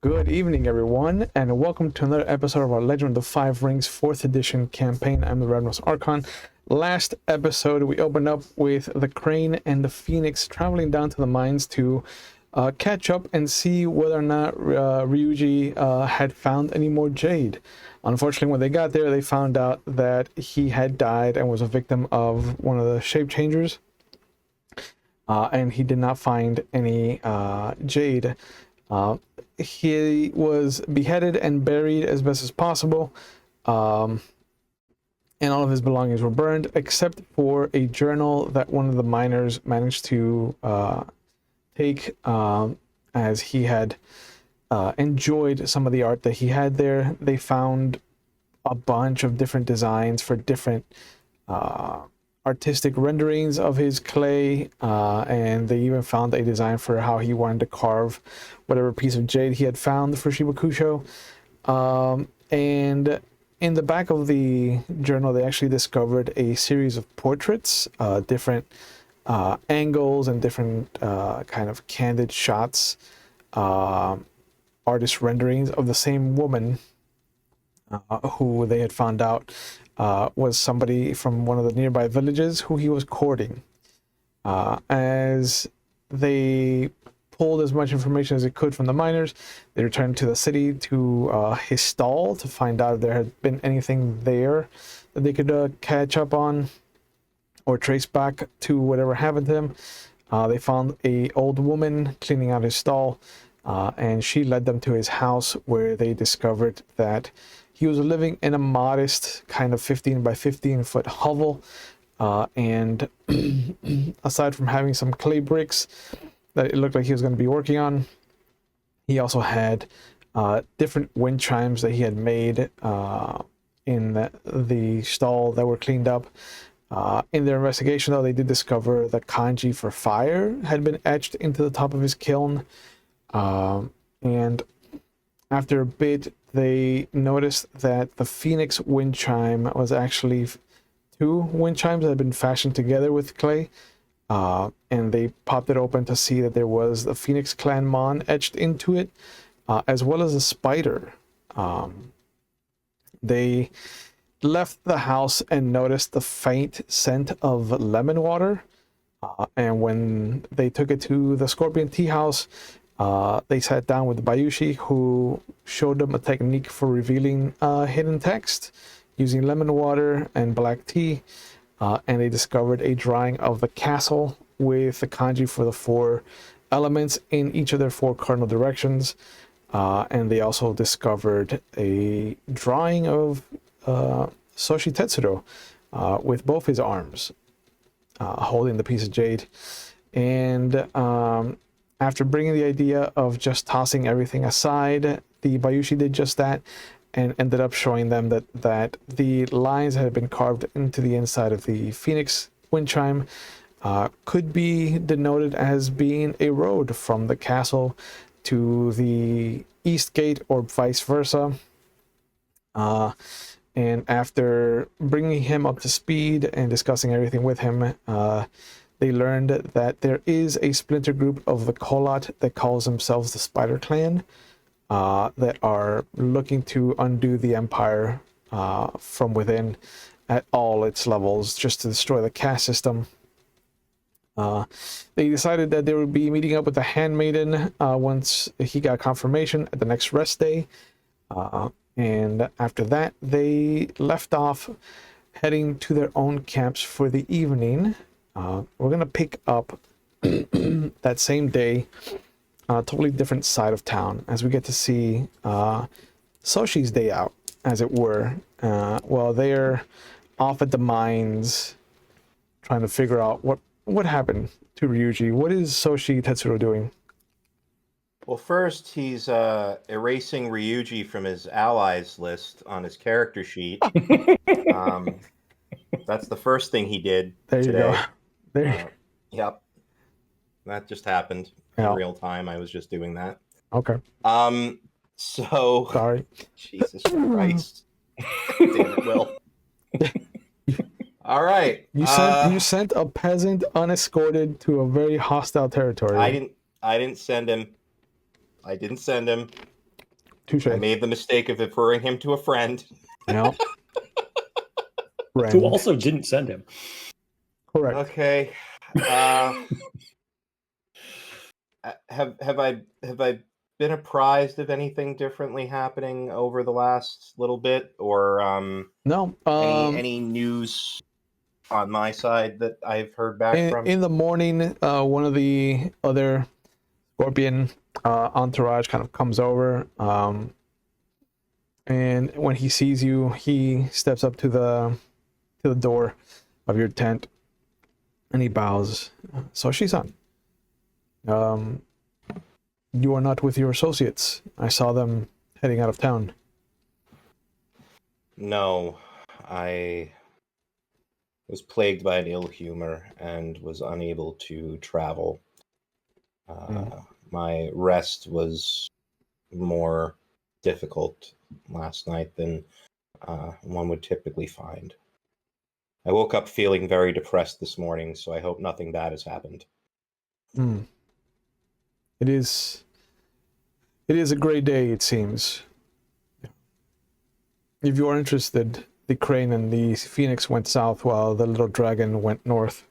Good evening, everyone, and welcome to another episode of our Legend of the Five Rings 4th edition campaign. I'm the Red Archon. Last episode, we opened up with the Crane and the Phoenix traveling down to the mines to catch up and see whether or not Ryuji had found any more jade. Unfortunately, when they got there, they found out that he had died and was a victim of one of the shape changers, and he did not find any jade. He was beheaded and buried as best as possible, and all of his belongings were burned except for a journal that one of the miners managed to take, as he had enjoyed some of the art that he had there. They found a bunch of different designs for different artistic renderings of his clay, and they even found a design for how he wanted to carve whatever piece of jade he had found for Shibakusho. And in the back of the journal, they actually discovered a series of portraits, different angles and different kind of candid shots, artist renderings of the same woman who they had found out was somebody from one of the nearby villages who he was courting. As they pulled as much information as they could from the miners, they returned to the city to his stall to find out if there had been anything there that they could catch up on or trace back to whatever happened to him. They found an old woman cleaning out his stall, and she led them to his house, where they discovered that he was living in a modest kind of 15 by 15 foot hovel, and aside from having some clay bricks that it looked like he was going to be working on, he also had different wind chimes that he had made in the stall that were cleaned up. In their investigation, though, they did discover the kanji for fire had been etched into the top of his kiln, and after a bit, they noticed that the Phoenix wind chime was actually two wind chimes that had been fashioned together with clay, and they popped it open to see that there was the Phoenix Clan Mon etched into it, as well as a spider. They left the house and noticed the faint scent of lemon water, and when they took it to the Scorpion Tea House, they sat down with Bayushi, who showed them a technique for revealing hidden text using lemon water and black tea, and they discovered a drawing of the castle with the kanji for the four elements in each of their four cardinal directions, and they also discovered a drawing of Soshi Tetsuro with both his arms holding the piece of jade. And after bringing the idea of just tossing everything aside, the Bayushi did just that and ended up showing them that the lines that had been carved into the inside of the Phoenix wind chime could be denoted as being a road from the castle to the east gate or vice versa. And after bringing him up to speed and discussing everything with him, they learned that there is a splinter group of the Kolat that calls themselves the Spider Clan, that are looking to undo the Empire from within at all its levels, just to destroy the caste system. They decided that they would be meeting up with the Handmaiden once he got confirmation at the next rest day. And after that, they left off, heading to their own camps for the evening. We're going to pick up that same day on a totally different side of town, as we get to see Soshi's day out, as it were, while they're off at the mines trying to figure out what happened to Ryuji. What is Soshi Tetsuro doing? Well, first, he's erasing Ryuji from his allies list on his character sheet. That's the first thing he did today. You go. There. Yep. That just happened in real time. I was just doing that. Okay. So... Sorry. Jesus Christ. Damn it, Will. All right. You sent a peasant unescorted to a very hostile territory. I didn't send him. touche. I made the mistake of referring him to a friend. Yeah. Who Friend. also didn't send him. Correct. Okay. Have I been apprised of anything differently happening over the last little bit, or No. any news on my side that I've heard back from? In the morning, one of the other Scorpion entourage kind of comes over, and when he sees you, he steps up to the door of your tent, and he bows. So Shisan, you are not with your associates. I saw them heading out of town. No, I was plagued by an ill humor and was unable to travel. My rest was more difficult last night than one would typically find. I woke up feeling very depressed this morning, so I hope nothing bad has happened. It is a great day, it seems. If you are interested, the crane and the phoenix went south while the little dragon went north.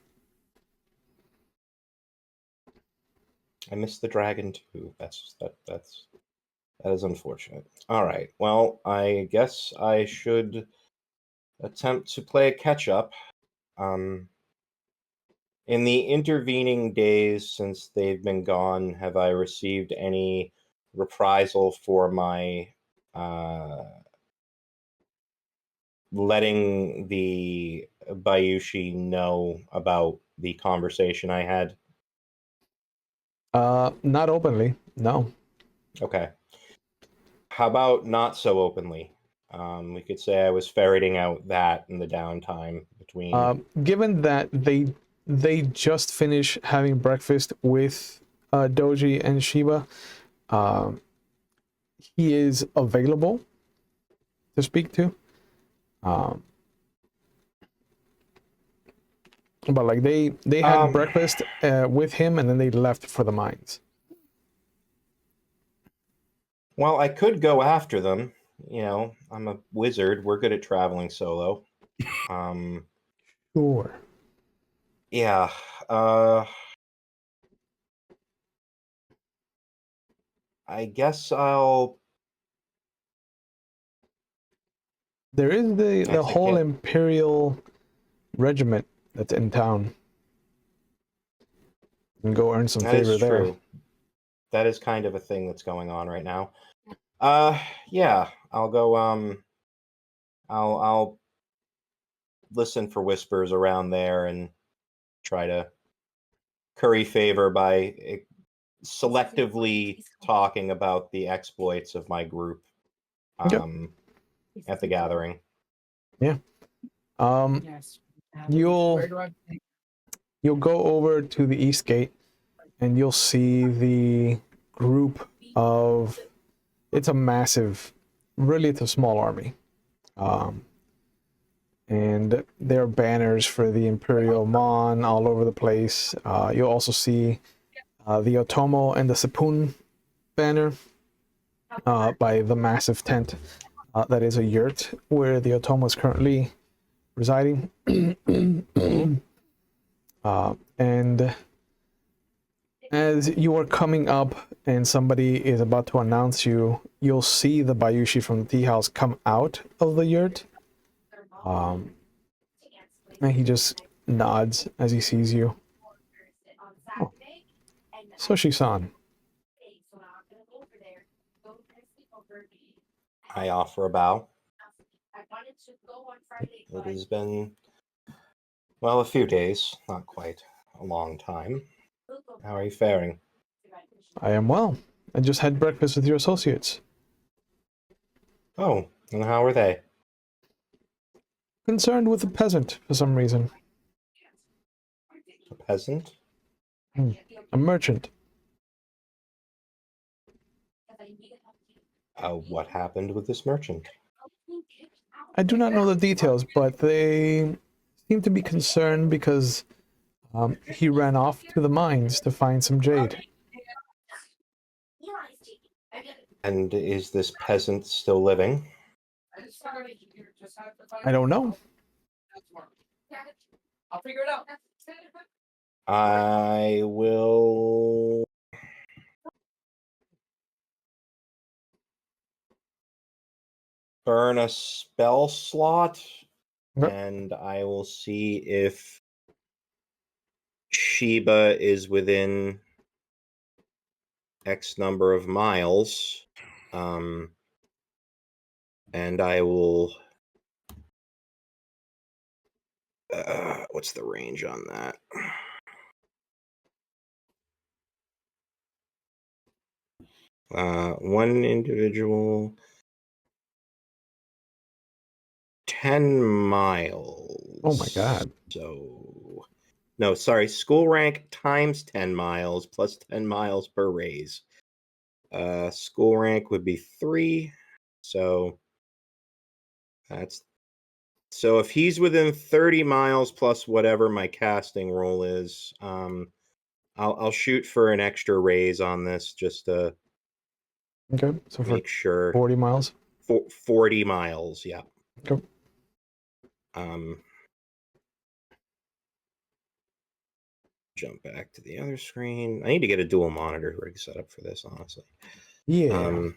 I missed the dragon too. That is unfortunate. All right. Well, I guess I should attempt to play a catch up. In the intervening days since they've been gone, have I received any reprisal for my letting the Bayushi know about the conversation I had? Not openly, no. Okay. How about not so openly? We could say I was ferreting out that in the downtime between. Given that they just finished having breakfast with Doji and Shiba, he is available to speak to. But like they had breakfast with him, and then they left for the mines. Well, I could go after them. You know, I'm a wizard. We're good at traveling solo. Sure. Yeah. I guess I'll. There is the I whole can't- Imperial regiment that's in town. You can go earn some That favor is there. true. That is kind of a thing that's going on right now. Yeah, I'll go. I'll listen for whispers around there and try to curry favor by selectively talking about the exploits of my group at the gathering. Yeah. You'll go over to the east gate, and you'll see the group of. It's a massive, really, it's a small army. And there are banners for the Imperial Mon all over the place. You'll also see the Otomo and the Sepun banner by the massive tent that is a yurt where the Otomo is currently residing. And as you are coming up and somebody is about to announce you, you'll see the Bayushi from the tea house come out of the yurt. And he just nods as he sees you. Oh. Soshi-san. I offer a bow. It has been, well, a few days, not quite a long time. How are you faring? I am well. I just had breakfast with your associates. Oh, and how are they? Concerned with the peasant for some reason. A peasant? A merchant. What happened with this merchant? I do not know the details, but they seem to be concerned because he ran off to the mines to find some jade. And is this peasant still living? I don't know. I will burn a spell slot, Yep. and I will see if Sheba is within X number of miles. And I will. What's the range on that? One individual, 10 miles. Oh my god. So, no, sorry, school rank times 10 miles plus 10 miles per raise. School rank would be 3. So that's so if he's within 30 miles plus whatever my casting roll is, I'll shoot for an extra raise on this just to Okay. So for make sure. 40 miles. 40 miles, yeah. Okay. Jump back to the other screen. I need to get a dual monitor rig set up for this, honestly. Yeah.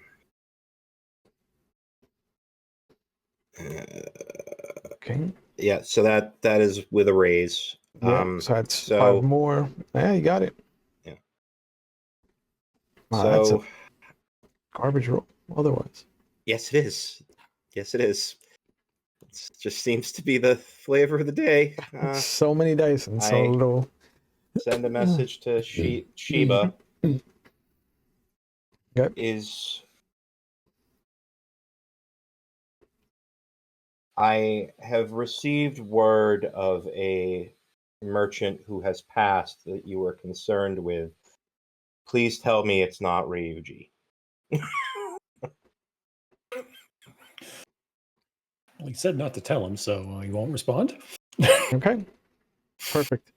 Okay. Yeah, so that is with a raise. Yeah. So that's 5 more. Yeah, you got it. Yeah. Wow, So that's a garbage roll. Otherwise. yes, it is. Yes, it is. It just seems to be the flavor of the day. So many dice and so I little. send a message to Sheba. Yep. I have received word of a merchant who has passed that you were concerned with. Please tell me it's not Ryuji. Well, he said not to tell him, so he won't respond. Okay. Perfect.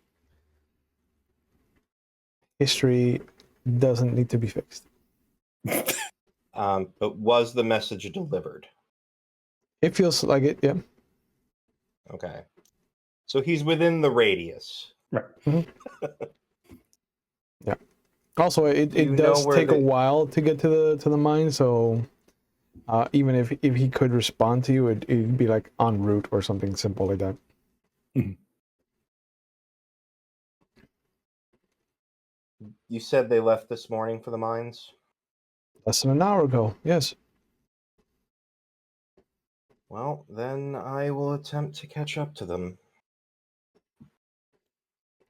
History doesn't need to be fixed. But was the message delivered? It feels like it, yeah. Okay. So he's within the radius. Right. Mm-hmm. Yeah. Also, it You does know where take a while to get to the mine, so even if he could respond to you, it'd be like en route or something simple like that. Mhm. You said they left this morning for the mines? Less than an hour ago, yes. Well, then I will attempt to catch up to them.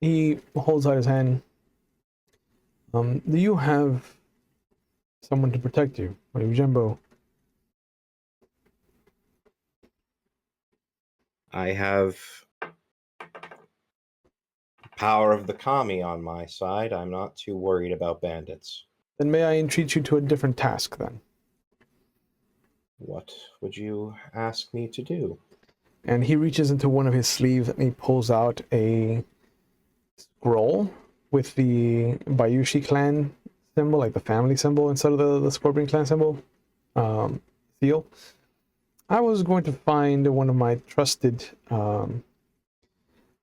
He holds out his hand. Do you have someone to protect you? Jumbo? I have power of the kami on my side. I'm not too worried about bandits. Then may I entreat you to a different task then? What would you ask me to do? And he reaches into one of his sleeves and he pulls out a scroll with the Bayushi clan symbol, like the family symbol instead of the Scorpion clan symbol seal. I was going to find one of my trusted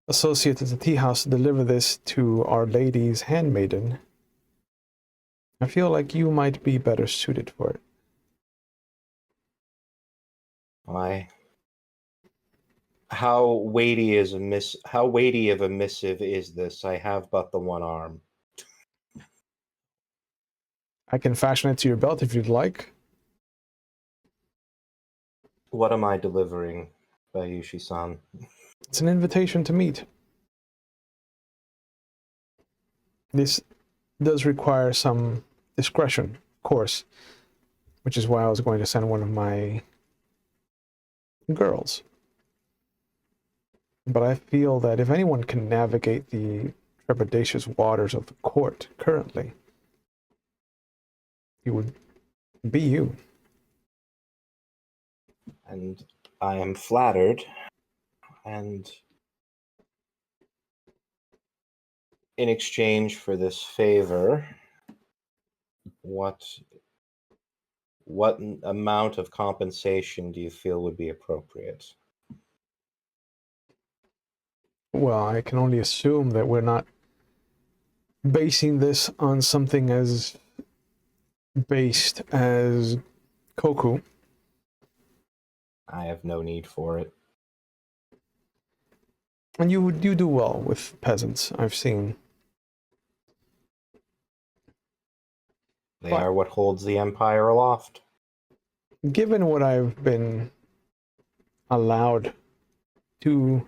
associates at the tea house to deliver this to Our Lady's handmaiden. I feel like you might be better suited for it. Why? How weighty of a missive is this? I have but the one arm. I can fashion it to your belt if you'd like. What am I delivering, Bayushi-san? It's an invitation to meet. This does require some discretion, of course, which is why I was going to send one of my girls. But I feel that if anyone can navigate the trepidatious waters of the court currently, it would be you. And I am flattered. And in exchange for this favor, what what amount of compensation do you feel would be appropriate? Well, I can only assume that we're not basing this on something as based as Koku. I have no need for it. And you do well with peasants, I've seen. They But are what holds the empire aloft. given what I've been allowed to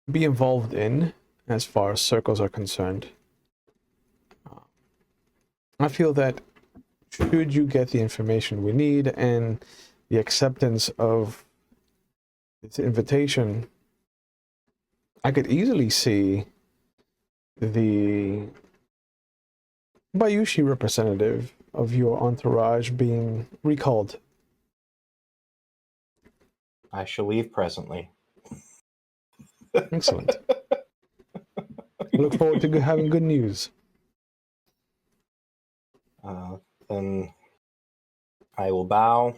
be involved in, as far as circles are concerned, I feel that should you get the information we need and the acceptance of this invitation, I could easily see the Bayushi representative of your entourage being recalled. I shall leave presently. Excellent. I look forward to having good news. Then I will bow.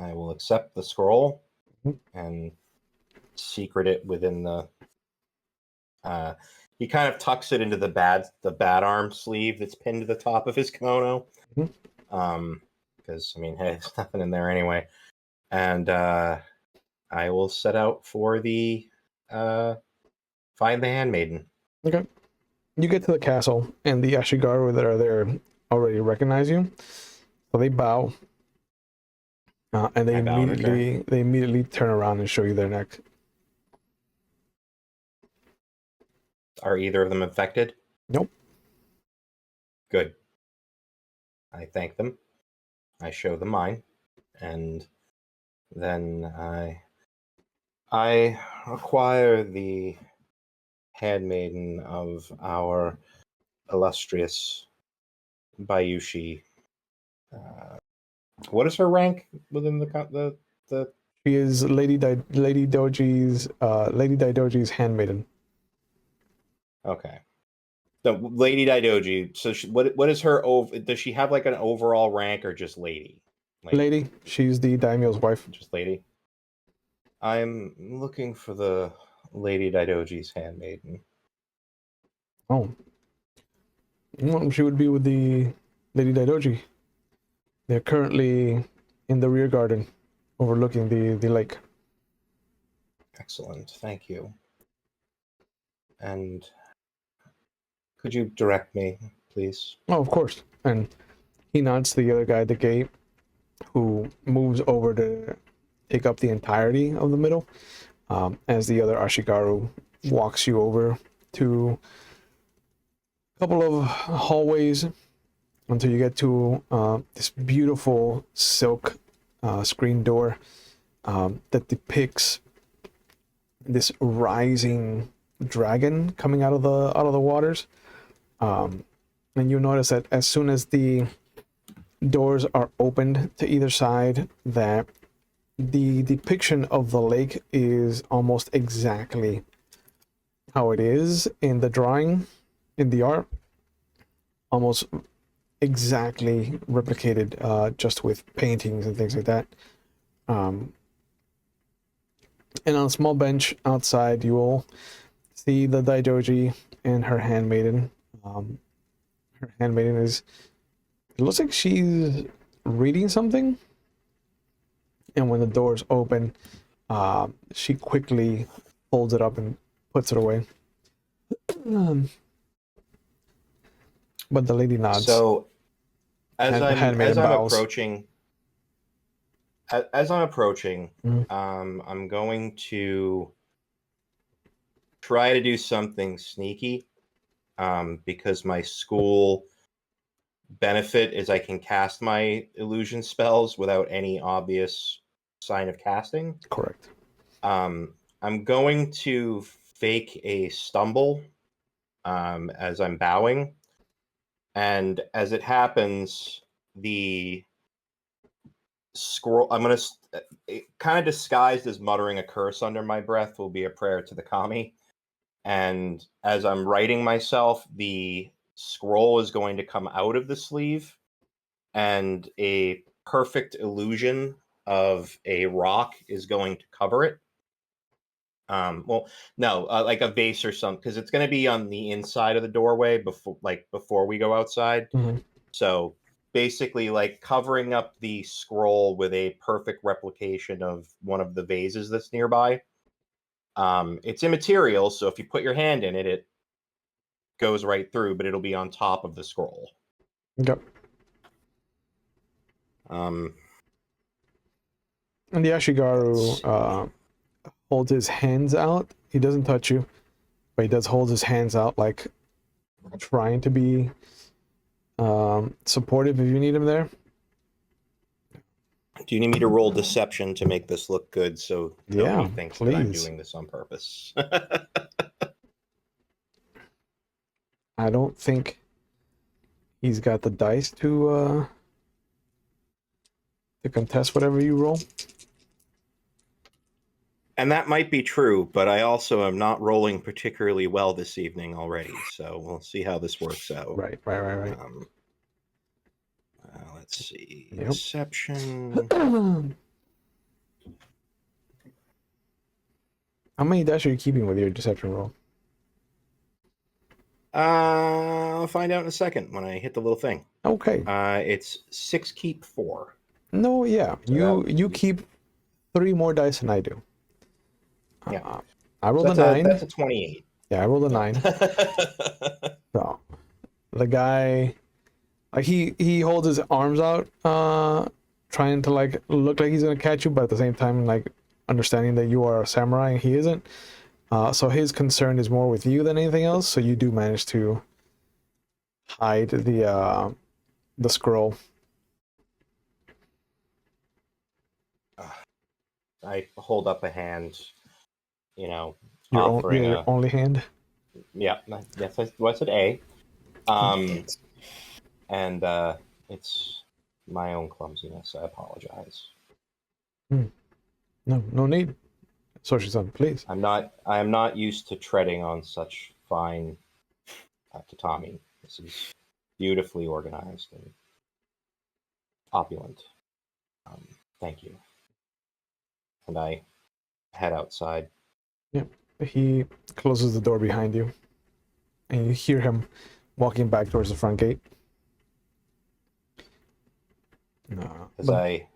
I will accept the scroll and secret it within the. He kind of tucks it into the bat arm sleeve that's pinned to the top of his kimono. Because I mean, hey, there's nothing in there anyway. And I will set out for the find the handmaiden. Okay. You get to the castle, and the Ashigaru that are there already recognize you, so they bow, and I bow in return. they immediately turn around and show you their neck. Are either of them infected? Nope. Good. I thank them. I show them mine, and then I acquire the handmaiden of our illustrious Bayushi. What is her rank within the? She is Lady Daidoji's handmaiden. Okay. The Lady Daidoji. So what is her does she have like an overall rank or just lady? Lady. She's the daimyo's wife. Just lady. I'm looking for the Lady Daidoji's handmaiden. Oh. Well, she would be with the Lady Daidoji. They're currently in the rear garden, overlooking the lake. Excellent. Thank you. And could you direct me, please? Oh, of course. And he nods to the other guy at the gate, who moves over to take up the entirety of the middle, as the other Ashigaru walks you over to a couple of hallways until you get to this beautiful silk screen door that depicts this rising dragon coming out of the waters. And you notice that as soon as the doors are opened to either side, that the depiction of the lake is almost exactly how it is in the drawing, in the art. Almost exactly replicated, just with paintings and things like that. And on a small bench outside, you will see the Daidoji and her handmaiden. Her handmaiden it looks like she's reading something. And when the doors open, she quickly folds it up and puts it away. But the lady nods. So, as I'm bows. approaching, Mhm. I'm going to try to do something sneaky, because my school benefit is I can cast my illusion spells without any obvious sign of casting. Correct. I'm going to fake a stumble as I'm bowing, and as it happens, the scroll I'm going to kind of disguised as muttering a curse under my breath will be a prayer to the kami. And as I'm writing myself, the scroll is going to come out of the sleeve, and a perfect illusion of a rock is going to cover it. Well, no, like a vase or something, because it's going to be on the inside of the doorway before we go outside. Mm-hmm. So basically, like covering up the scroll with a perfect replication of one of the vases that's nearby. It's immaterial, so if you put your hand in it, it goes right through, but it'll be on top of the scroll. Yep. Um, And the Ashigaru holds his hands out. He doesn't touch you, but he does hold his hands out, like trying to be supportive if you need him there. do you need me to roll deception to make this look good so nobody Yeah, thinks that I'm please. doing this on purpose? I don't think he's got the dice to contest whatever you roll. And that might be true, but I also am not rolling particularly well this evening already, so we'll see how this works out. Right. Let's see. Yep. Deception. How many dice are you keeping with your deception roll? I'll find out in a second when I hit the little thing. Okay. It's 6 keep 4. No, yeah. So you keep 3 more dice than I do. Yeah. I rolled So a 9. that's a 28. Yeah, I rolled a 9. So the guy, like he holds his arms out, trying to like look like he's gonna catch you, but at the same time like understanding that you are a samurai and he isn't. So his concern is more with you than anything else. So you do manage to hide the scroll. I hold up a hand, Your offering your only hand. Yeah, yes, I said A. And it's my own clumsiness. I apologize. No need. Soshi-san, please. I am not used to treading on such fine tatami. This is beautifully organized and opulent. Thank you. And I head outside. Yeah. He closes the door behind you, and you hear him walking back towards the front gate. As I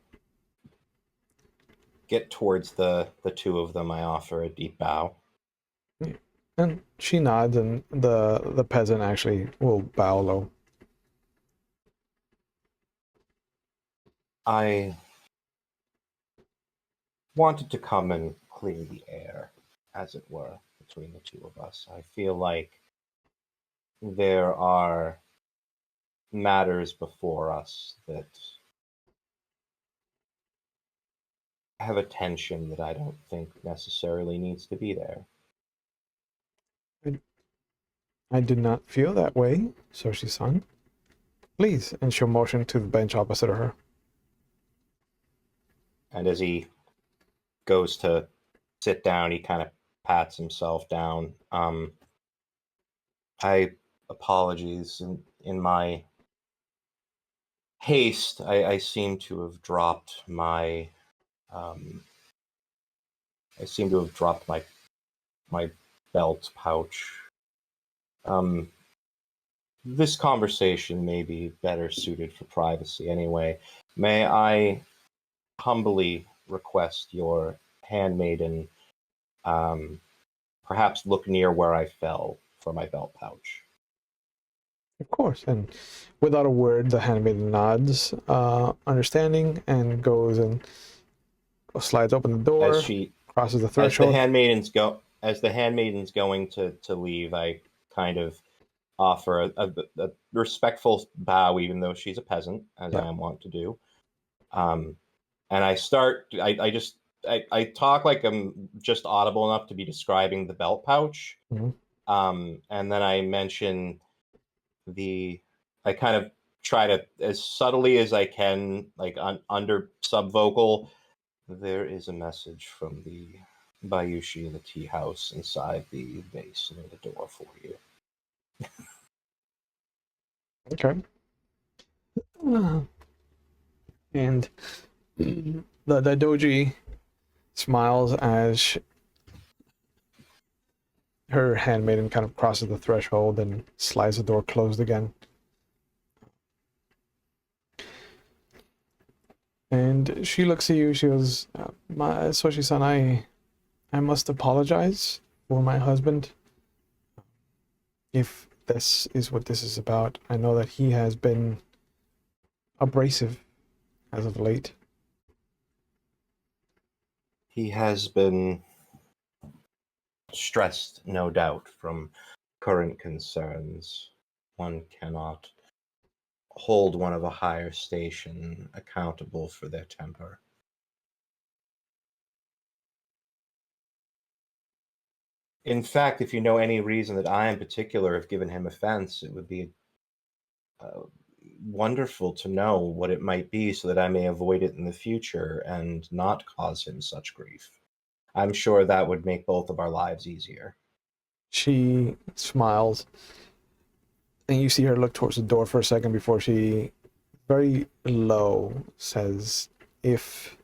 get towards the two of them, I offer a deep bow. And she nods, and the peasant actually will bow low. I wanted to come and clear the air, as it were, between the two of us. I feel like there are matters before us that have a tension that I don't think necessarily needs to be there. I did not feel that way, Soshi-san. Please, and she'll motion to the bench opposite of her. And as he goes to sit down, he kind of pats himself down. I apologies in my haste. I seem to have dropped my my belt pouch. This conversation may be better suited for privacy anyway. May I humbly request your handmaiden perhaps look near where I fell for my belt pouch? Of course, and without a word, the handmaiden nods, understanding, and goes and slides open the door, crosses the threshold. As the handmaiden's going to leave, I kind of offer a respectful bow, even though she's a peasant, as I am wont to do. And I talk like I'm just audible enough to be describing the belt pouch. Mm-hmm. And then I mention I kind of try to, as subtly as I can, like under subvocal, there is a message from the Bayushi in the tea house inside the vase near the door for you. Okay. And the doji smiles as her handmaiden kind of crosses the threshold and slides the door closed again. And she looks at you. She goes, "My Soshi-san, I must apologize for my husband. If this is what this is about, I know that he has been abrasive as of late." He has been stressed, no doubt, from current concerns. One cannot hold one of a higher station accountable for their temper. In fact, if you know any reason that I in particular have given him offense, it would be wonderful to know what it might be so that I may avoid it in the future and not cause him such grief. I'm sure that would make both of our lives easier. She smiles, and you see her look towards the door for a second before she, very low, says, "If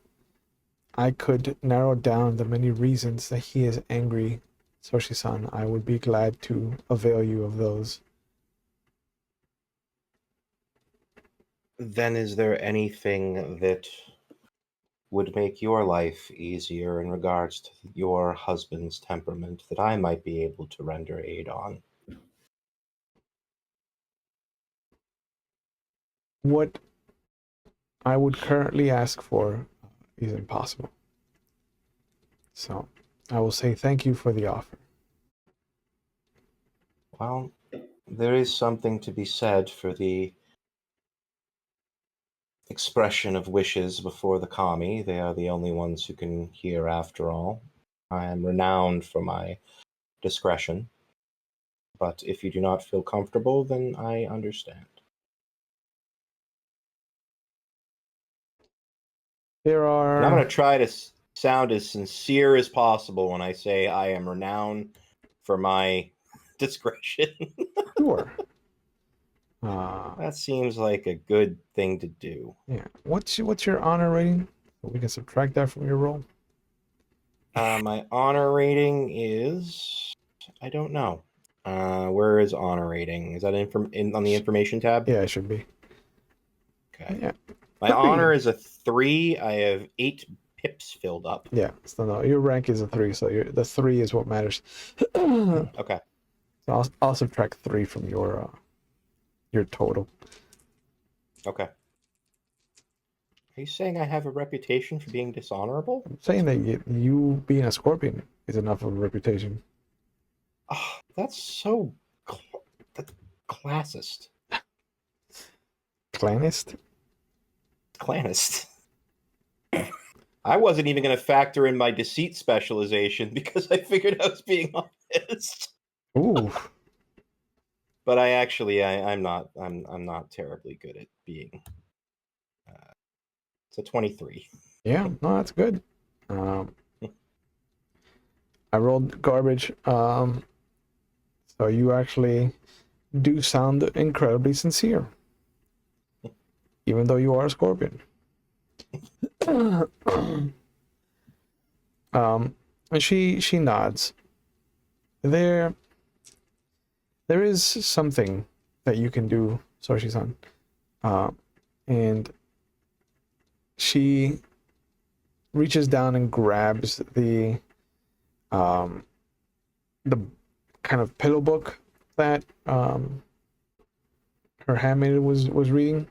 I could narrow down the many reasons that he is angry, Soshi-san, I would be glad to avail you of those." Then is there anything that would make your life easier in regards to your husband's temperament that I might be able to render aid on? What I would currently ask for is impossible. So I will say thank you for the offer. Well, there is something to be said for the expression of wishes before the kami. They are the only ones who can hear after all. I am renowned for my discretion. But if you do not feel comfortable, then I understand. There And I'm going are... to try to sound as sincere as possible when I say I am renowned for my discretion. Sure. That seems like a good thing to do. Yeah. What's your honor rating? We can subtract that from your roll. My honor rating is... I don't know. Where is honor rating? Is that on the information tab? Yeah, it should be. Okay. Yeah. My honor is a 3. I have 8 pips filled up. Yeah. So no, your rank is a 3, so the 3 is what matters. Okay. So I'll subtract 3 from your total. Okay. Are you saying I have a reputation for being dishonorable? I'm saying that you being a scorpion is enough of a reputation. Oh, that's so that's classist. Clanist? Clanist. I wasn't even going to factor in my deceit specialization because I figured I was being honest. Ooh. But I'm not terribly good at being. It's a 23. Yeah, no, that's good. I rolled garbage. So you actually do sound incredibly sincere, even though you are a scorpion. And she nods. There is something that you can do, Soshi-san. And she reaches down and grabs the kind of pillow book that her handmaiden was reading.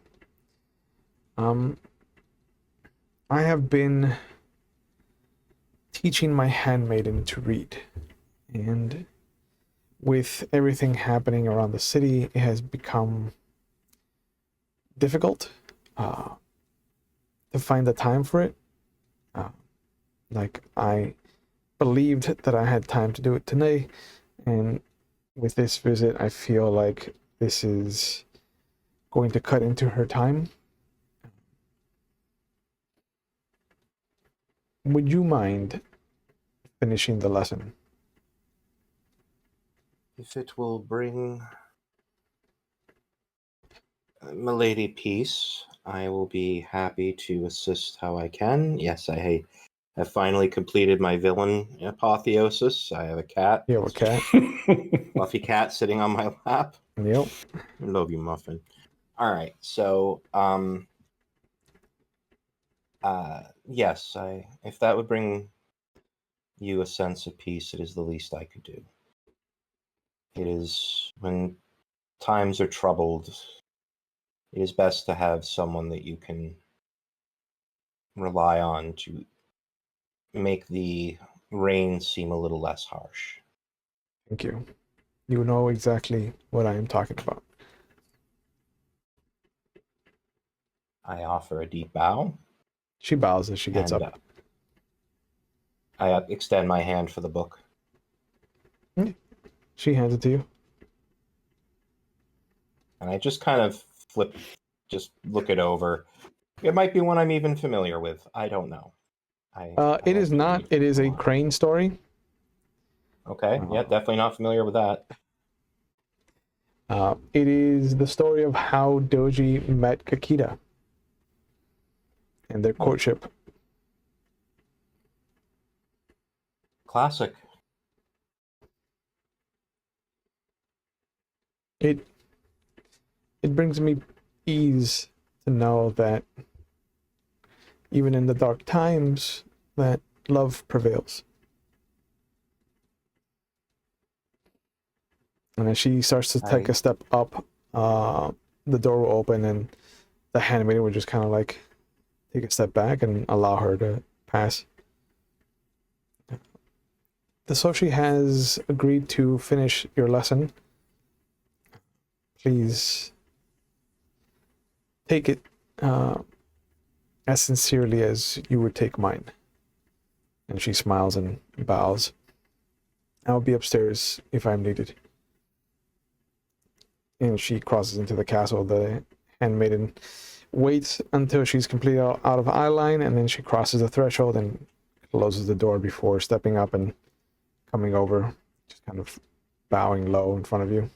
I have been teaching my handmaiden to read, and with everything happening around the city, it has become difficult to find the time for it. Like, I believed that I had time to do it today, and with this visit, I feel like this is going to cut into her time. Would you mind finishing the lesson? If it will bring Milady peace, I will be happy to assist how I can. Yes, I have finally completed my villain apotheosis. I have a cat. You have a cat? Fluffy cat sitting on my lap. Yep. I love you, Muffin. All right, so yes, if that would bring you a sense of peace, it is the least I could do. It is when times are troubled, it is best to have someone that you can rely on to make the rain seem a little less harsh. Thank you. You know exactly what I am talking about. I offer a deep bow. She bows as she gets And up. I extend my hand for the book. She hands it to you. And I just kind of just look it over. It might be one I'm even familiar with. I don't know. I It is like to not. read It is a lot. crane story. Okay, yeah, definitely not familiar with that. It is the story of how Doji met Kakita and their courtship. Classic. It brings me ease to know that even in the dark times, that love prevails. And as she starts to take a step up, the door will open and the handmaiden would just kind of like take a step back and allow her to pass. The Soshi has agreed to finish your lesson. Please take it as sincerely as you would take mine. And she smiles and bows. I'll be upstairs if I'm needed. And she crosses into the castle. The handmaiden waits until she's completely out of eye line, and then she crosses the threshold and closes the door before stepping up and coming over, just kind of bowing low in front of you.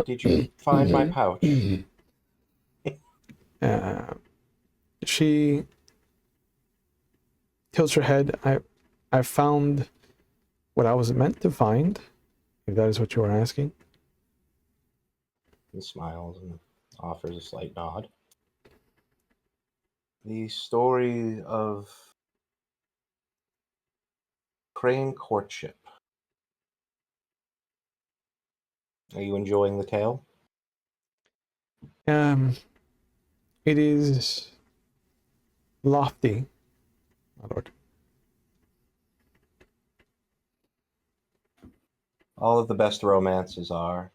Did you find my pouch? She tilts her head. I found what I was meant to find, if that is what you are asking. He smiles and offers a slight nod. The story of crane courtship. Are you enjoying the tale? It is lofty, my lord. All of the best romances are.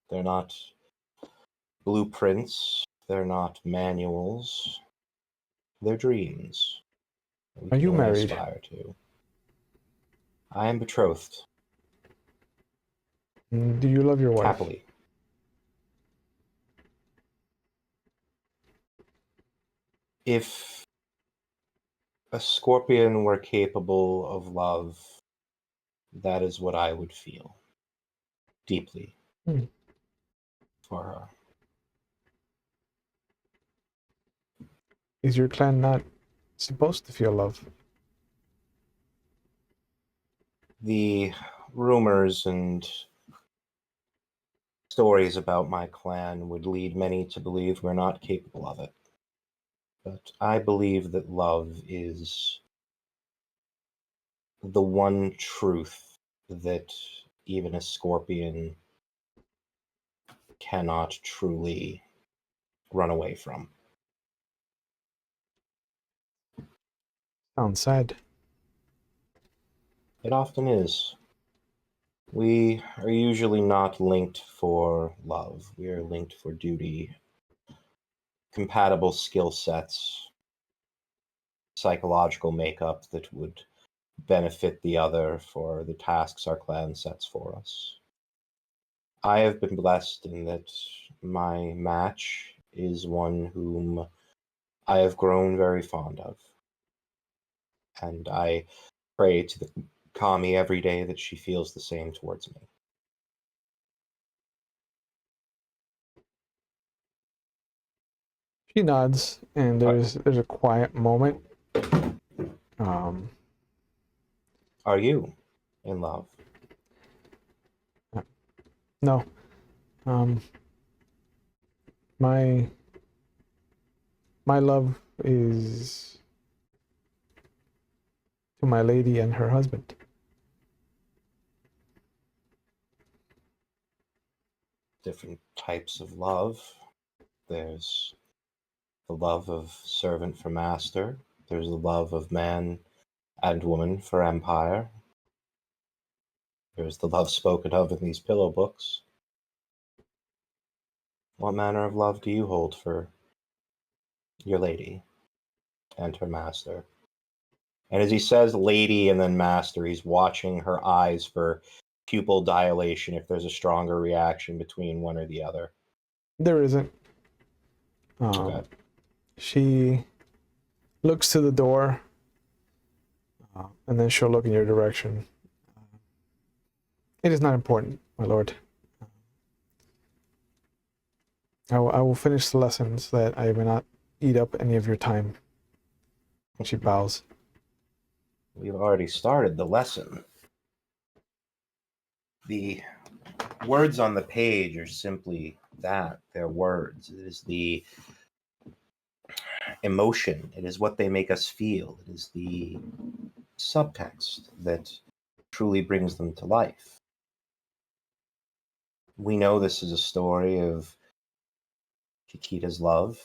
They're not blueprints. They're not manuals. They're dreams. We Are can you only married? aspire to. I am betrothed. Do you love your wife? Happily. If a scorpion were capable of love, that is what I would feel. Deeply. For her. Is your clan not supposed to feel love? The rumors and stories about my clan would lead many to believe we're not capable of it. But I believe that love is the one truth that even a scorpion cannot truly run away from. Sounds sad. It often is. We are usually not linked for love. We are linked for duty, compatible skill sets, psychological makeup that would benefit the other for the tasks our clan sets for us. I have been blessed in that my match is one whom I have grown very fond of. And I pray to the Kami every day that she feels the same towards me. She nods, and there's a quiet moment. Are you in love? No. My love is to my lady and her husband. Different types of love. There's the love of servant for master. There's the love of man and woman for empire. There's the love spoken of in these pillow books. What manner of love do you hold for your lady and her master? And as he says lady and then master, he's watching her eyes for pupil dilation if there's a stronger reaction between one or the other. There isn't. Okay. She looks to the door, and then she'll look in your direction. It is not important, my lord. I will finish the lessons that I may not eat up any of your time. And she bows. We've already started the lesson. The words on the page are simply that. They're words. It is the emotion. It is what they make us feel. It is the subtext that truly brings them to life. We know this is a story of Kikita's love.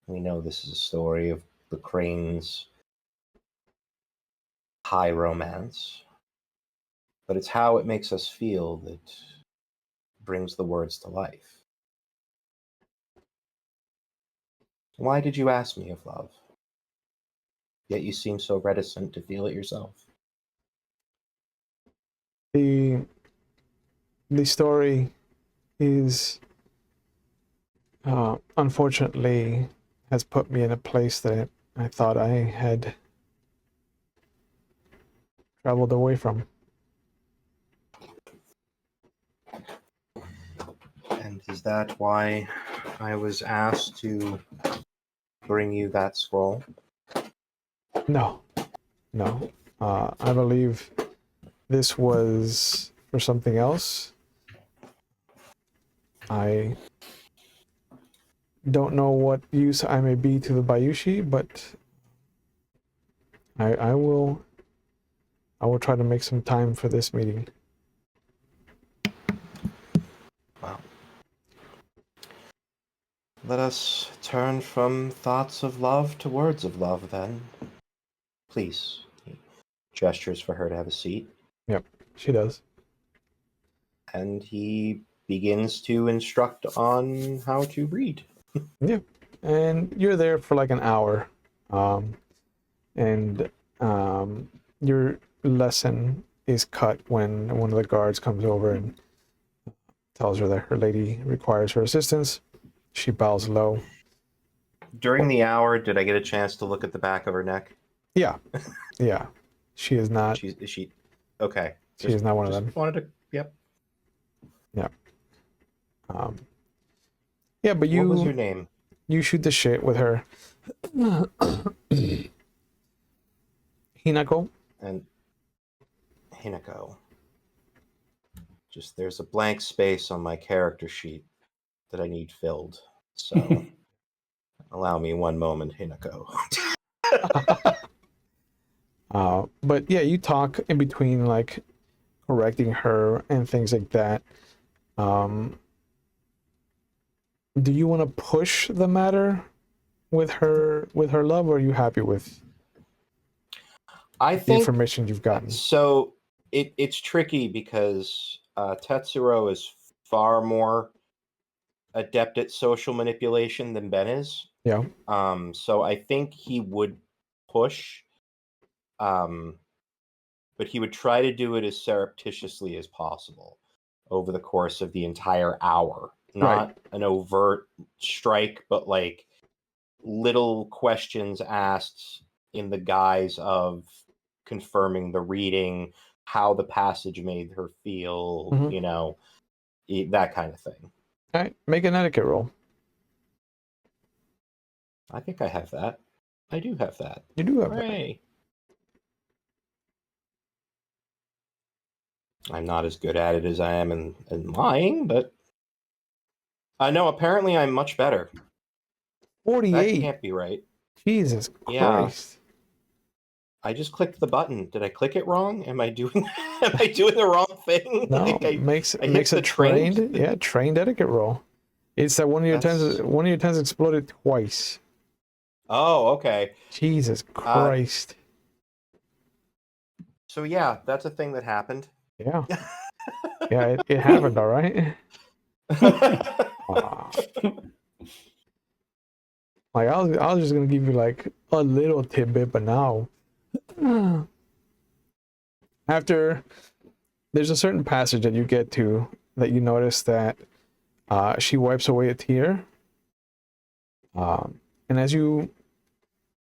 We know this is a story of the Crane's high romance. But it's how it makes us feel that brings the words to life. Why did you ask me of love? Yet you seem so reticent to feel it yourself. The story is unfortunately has put me in a place that I thought I had traveled away from. And is that why I was asked to bring you that scroll? No. I believe this was for something else. I don't know what use I may be to the Bayushi, but I will try to make some time for this meeting. Well, let us turn from thoughts of love to words of love, then. Please. He gestures for her to have a seat. Yep, she does. And he begins to instruct on how to read. Yeah, and you're there for like an hour, and your lesson is cut when one of the guards comes over and tells her that her lady requires her assistance. She bows low. During the hour, did I get a chance to look at the back of her neck? Yeah. She is not. Is she? Okay. She is not one of them. Wanted to. Yep. Yeah. Yeah, but What was your name? You shoot the shit with her. Hinako. And Hinako. Just there's a blank space on my character sheet that I need filled. So allow me one moment, Hinako. But yeah, you talk in between, like correcting her and things like that. Do you want to push the matter with her love, or are you happy with I the think information you've gotten? so. It's tricky because Tetsuro is far more adept at social manipulation than Ben is. Yeah. So I think he would push, but he would try to do it as surreptitiously as possible over the course of the entire hour. Not an overt strike, but like little questions asked in the guise of confirming the reading, how the passage made her feel, that kind of thing. All right, make an etiquette roll. I think I have that. I do have that. You do have that. Hooray. I'm not as good at it as I am in lying, but I know apparently I'm much better. That 48. can't be right. Jesus Yeah. Christ. I just clicked the button. Did I click it wrong? Am I doing the wrong thing? No, Like makes I hit makes the a trained, train. trained etiquette roll. It's that one of your That's- tens exploded twice. Oh, okay. Jesus Christ. So yeah, that's a thing that happened. Yeah. Yeah, it happened, all right. Ah. Like I was just gonna give you like a little tidbit, but now after there's a certain passage that you get to that you notice that she wipes away a tear, and as you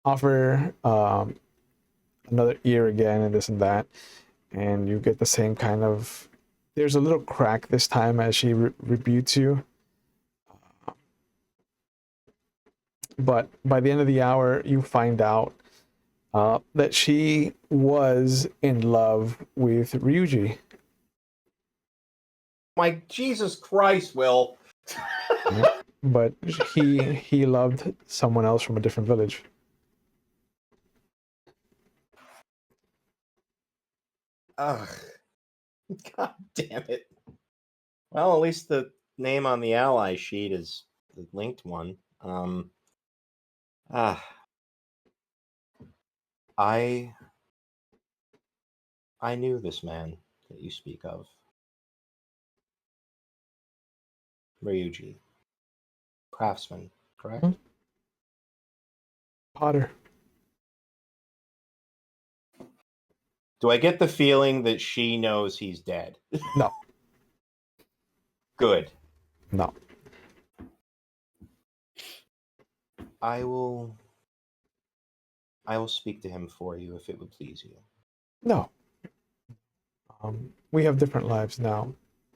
offer another ear again and this and that, and you get the same kind of, there's a little crack this time as she rebukes you. But by the end of the hour, you find out that she was in love with Ryuji. My Jesus Christ, Will. Yeah. But he loved someone else from a different village. Ugh. God damn it. Well, at least the name on the ally sheet is the linked one. I knew this man that you speak of. Ryuji. Craftsman, correct? Potter. Do I get the feeling that she knows he's dead? No. Good. No. I will speak to him for you if it would please you. No. We have different lives now.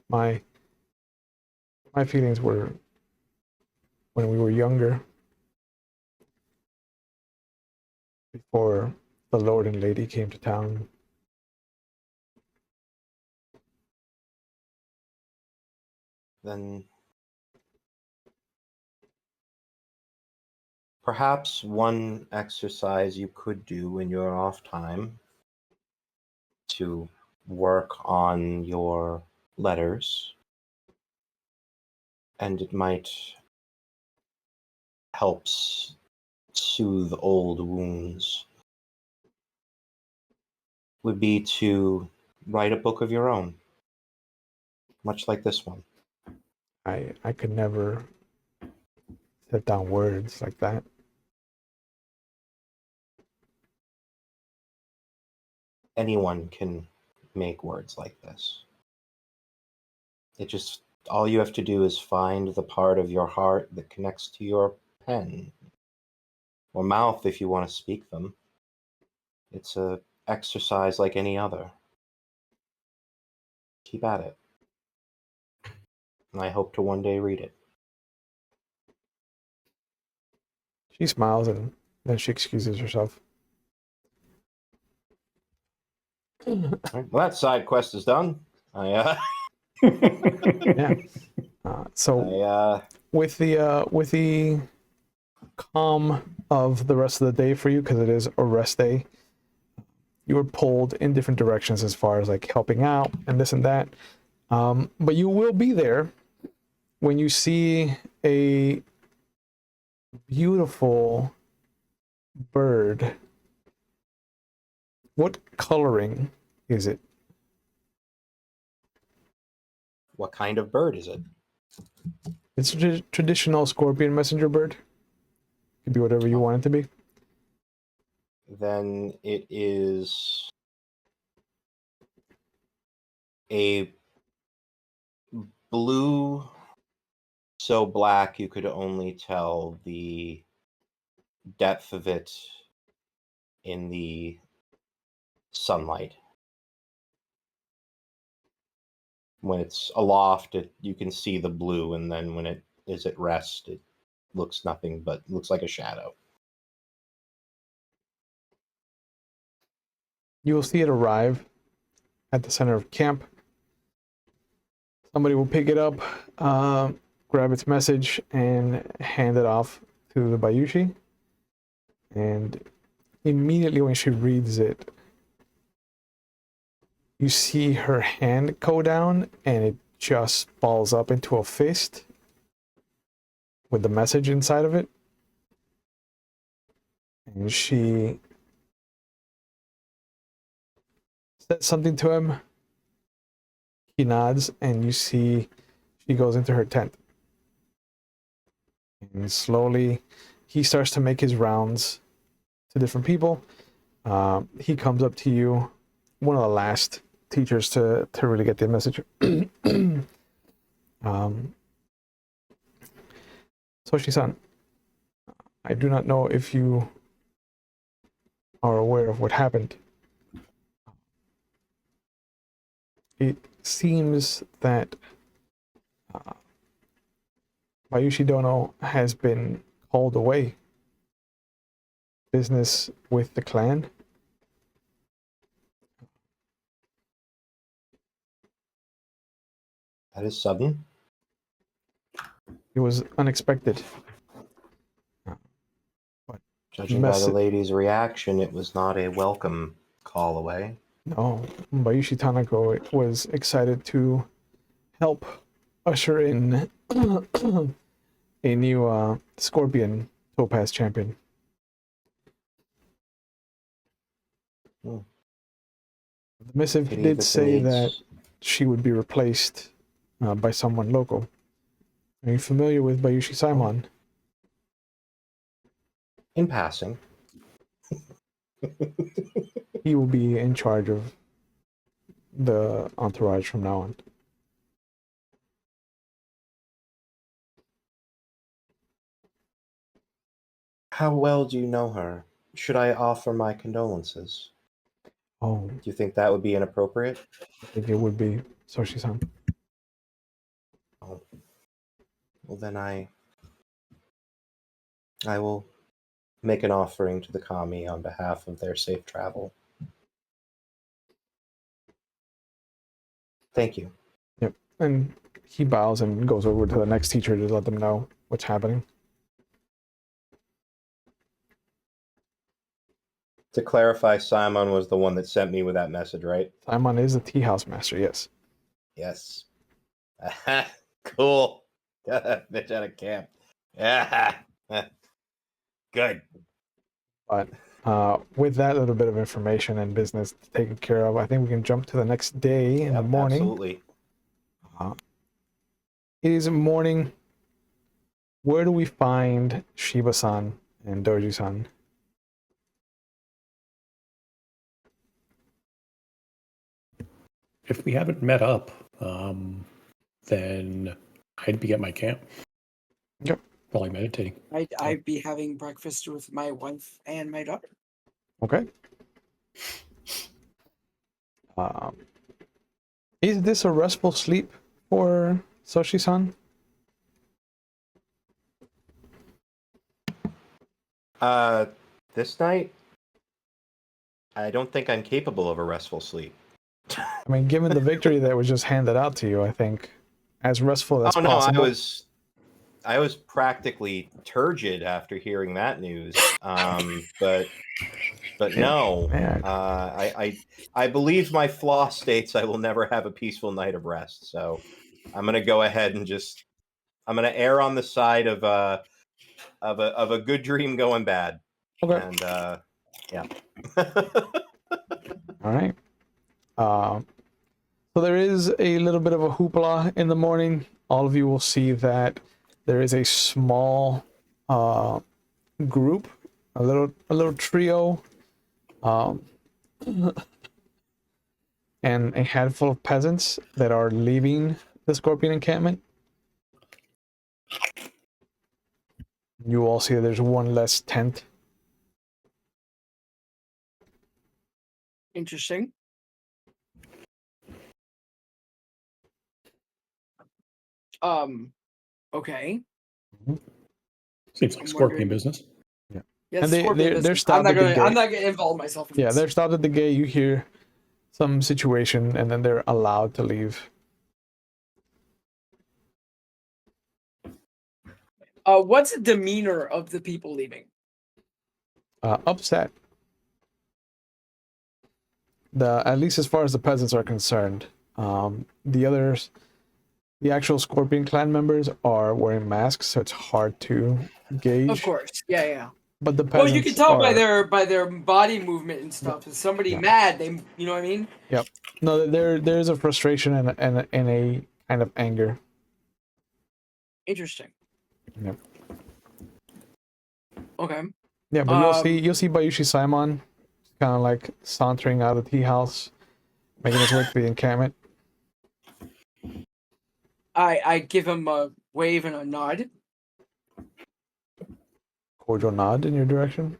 My feelings were when we were younger, before the Lord and Lady came to town. Then perhaps one exercise you could do in your off time to work on your letters, and it might help soothe old wounds, would be to write a book of your own, much like this one. I could never set down words like that. Anyone can make words like this. It just, all you have to do is find the part of your heart that connects to your pen or mouth if you want to speak them. It's a exercise like any other. Keep at it. And I hope to one day read it. She smiles and then she excuses herself. All right, well, that side quest is done. Yeah. So with the calm of the rest of the day for you, because it is a rest day, you were pulled in different directions as far as like helping out and this and that. But you will be there when you see a beautiful bird. What coloring is it? What kind of bird is it? It's a traditional scorpion messenger bird. Could be whatever you want it to be. Then it is a blue, so black you could only tell the depth of it in the sunlight. When it's aloft, you can see the blue, and then when it is at rest, looks nothing but looks like a shadow. You will see it arrive at the center of camp. Somebody will pick it up, grab its message, and hand it off to the Bayushi. And immediately when she reads it, you see her hand go down, and it just balls up into a fist with the message inside of it. And she says something to him. He nods, and you see she goes into her tent. And slowly, he starts to make his rounds to different people. He comes up to you, one of the last teachers to really get the message. Soshi-san, I do not know if you are aware of what happened. It seems that Bayushi Dono has been called away. Business with the clan. That is sudden. It was unexpected. Judging by the lady's reaction, it was not a welcome call away. No, Bayushi Tanako was excited to help usher in a new Scorpion Topaz champion. Hmm. The missive did say that she would be replaced by someone local. Are you familiar with Bayushi Simon? In passing. He will be in charge of the entourage from now on. How well do you know her? Should I offer my condolences? Oh, Do you think that would be inappropriate? I think it would be Soshi-san. Oh. Well, then I will make an offering to the kami on behalf of their safe travel. Thank you. Yep. And he bows and goes over to the next teacher to let them know what's happening. To clarify, Simon was the one that sent me with that message, right? Simon is the tea house master, yes. Yes. Cool. Got that bitch out of camp. Yeah. Good. But with that little bit of information and business taken care of, I think we can jump to the next day in the morning. Absolutely. It is morning. Where do we find Shiba-san and Doji-san? If we haven't met up, then I'd be at my camp. Yep. Probably meditating. I'd be having breakfast with my wife and my daughter. Okay. Is this a restful sleep for Soshi-san? This night, I don't think I'm capable of a restful sleep. I mean, given the victory that was just handed out to you, I think as restful as possible. I was practically turgid after hearing that news. But no, I believe my flaw states I will never have a peaceful night of rest. So I'm gonna go ahead and I'm gonna err on the side of a good dream going bad. Okay. And yeah. All right. So there is a little bit of a hoopla in the morning. All of you will see that there is a small group, a little trio, and a handful of peasants that are leaving the Scorpion encampment. You all see that there's one less tent. Interesting. Okay. Seems like I'm scorpion wondering. business. Yeah, And Scorpion they're business. stopped at the I'm gate. not gonna involve myself in Yeah, this. they're stopped at the gate. You hear some situation, and then they're allowed to leave. What's the demeanor of the people leaving? Upset. At least as far as the peasants are concerned. The others, the actual Scorpion clan members are wearing masks, so it's hard to gauge. Of course, yeah. But the Well, you can peasants tell are, by their body movement and stuff. If somebody Yeah. mad, you know what I mean? Yep. No, there's a frustration and a kind of anger. Interesting. Yep. Okay. Yeah, but you'll see Bayushi Simon kind of like sauntering out of the tea house, making his way to the encampment. I give him a wave and a nod. Cordial nod in your direction.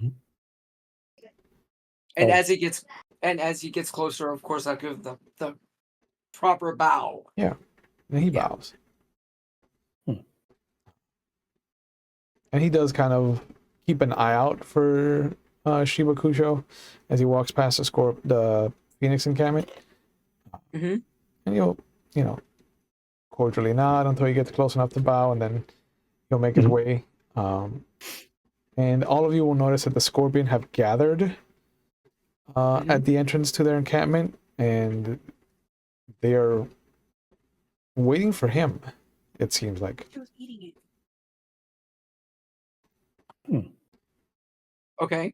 And Oh. as he gets closer, of course, I give the proper bow. Yeah, and he Yeah. bows. And he does kind of keep an eye out for Shiba Kusho as he walks past the Phoenix encampment. Mm-hmm. And he'll, cordially nod until he gets close enough to bow, and then he'll make his way. And all of you will notice that the Scorpion have gathered at the entrance to their encampment, and they are waiting for him, it seems like. She was eating it. Okay.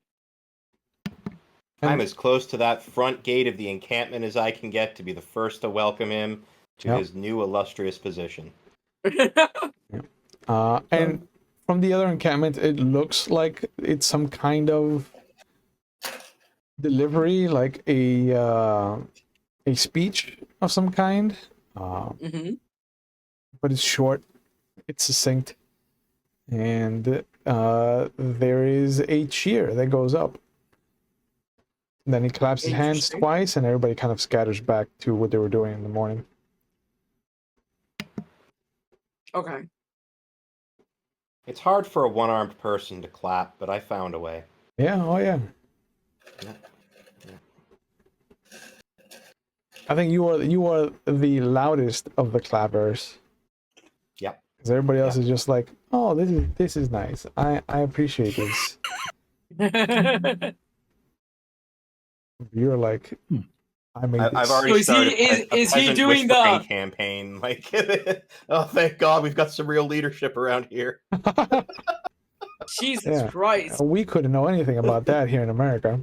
I'm as close to that front gate of the encampment as I can get to be the first to welcome him to Yep. his new illustrious position. And from the other encampment, it looks like it's some kind of delivery, like a speech of some kind. Mm-hmm. But it's short, it's succinct, and there is a cheer that goes up. And then he claps his hands Interesting. twice, and everybody kind of scatters back to what they were doing in the morning. Okay. It's hard for a one-armed person to clap, but I found a way. Yeah, oh yeah. Yeah. I think you are the loudest of the clappers. Yep. Because everybody else is just like, oh, this is nice. I appreciate this. You're like, I made this. I've already So is he- started is he peasant doing whispering the- campaign? Like, oh, thank God, we've got some real leadership around here. Jesus Yeah. Christ. We couldn't know anything about that here in America.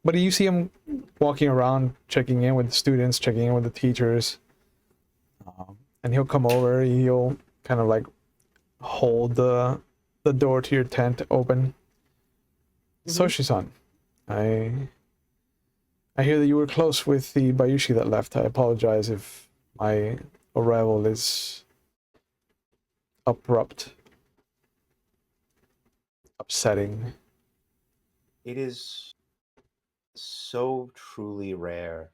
But you see him walking around, checking in with the students, checking in with the teachers. And he'll come over, he'll kind of like hold the door to your tent open. Soshi-san, I hear that you were close with the Bayushi that left. I apologize if my arrival is abrupt, upsetting. It is so truly rare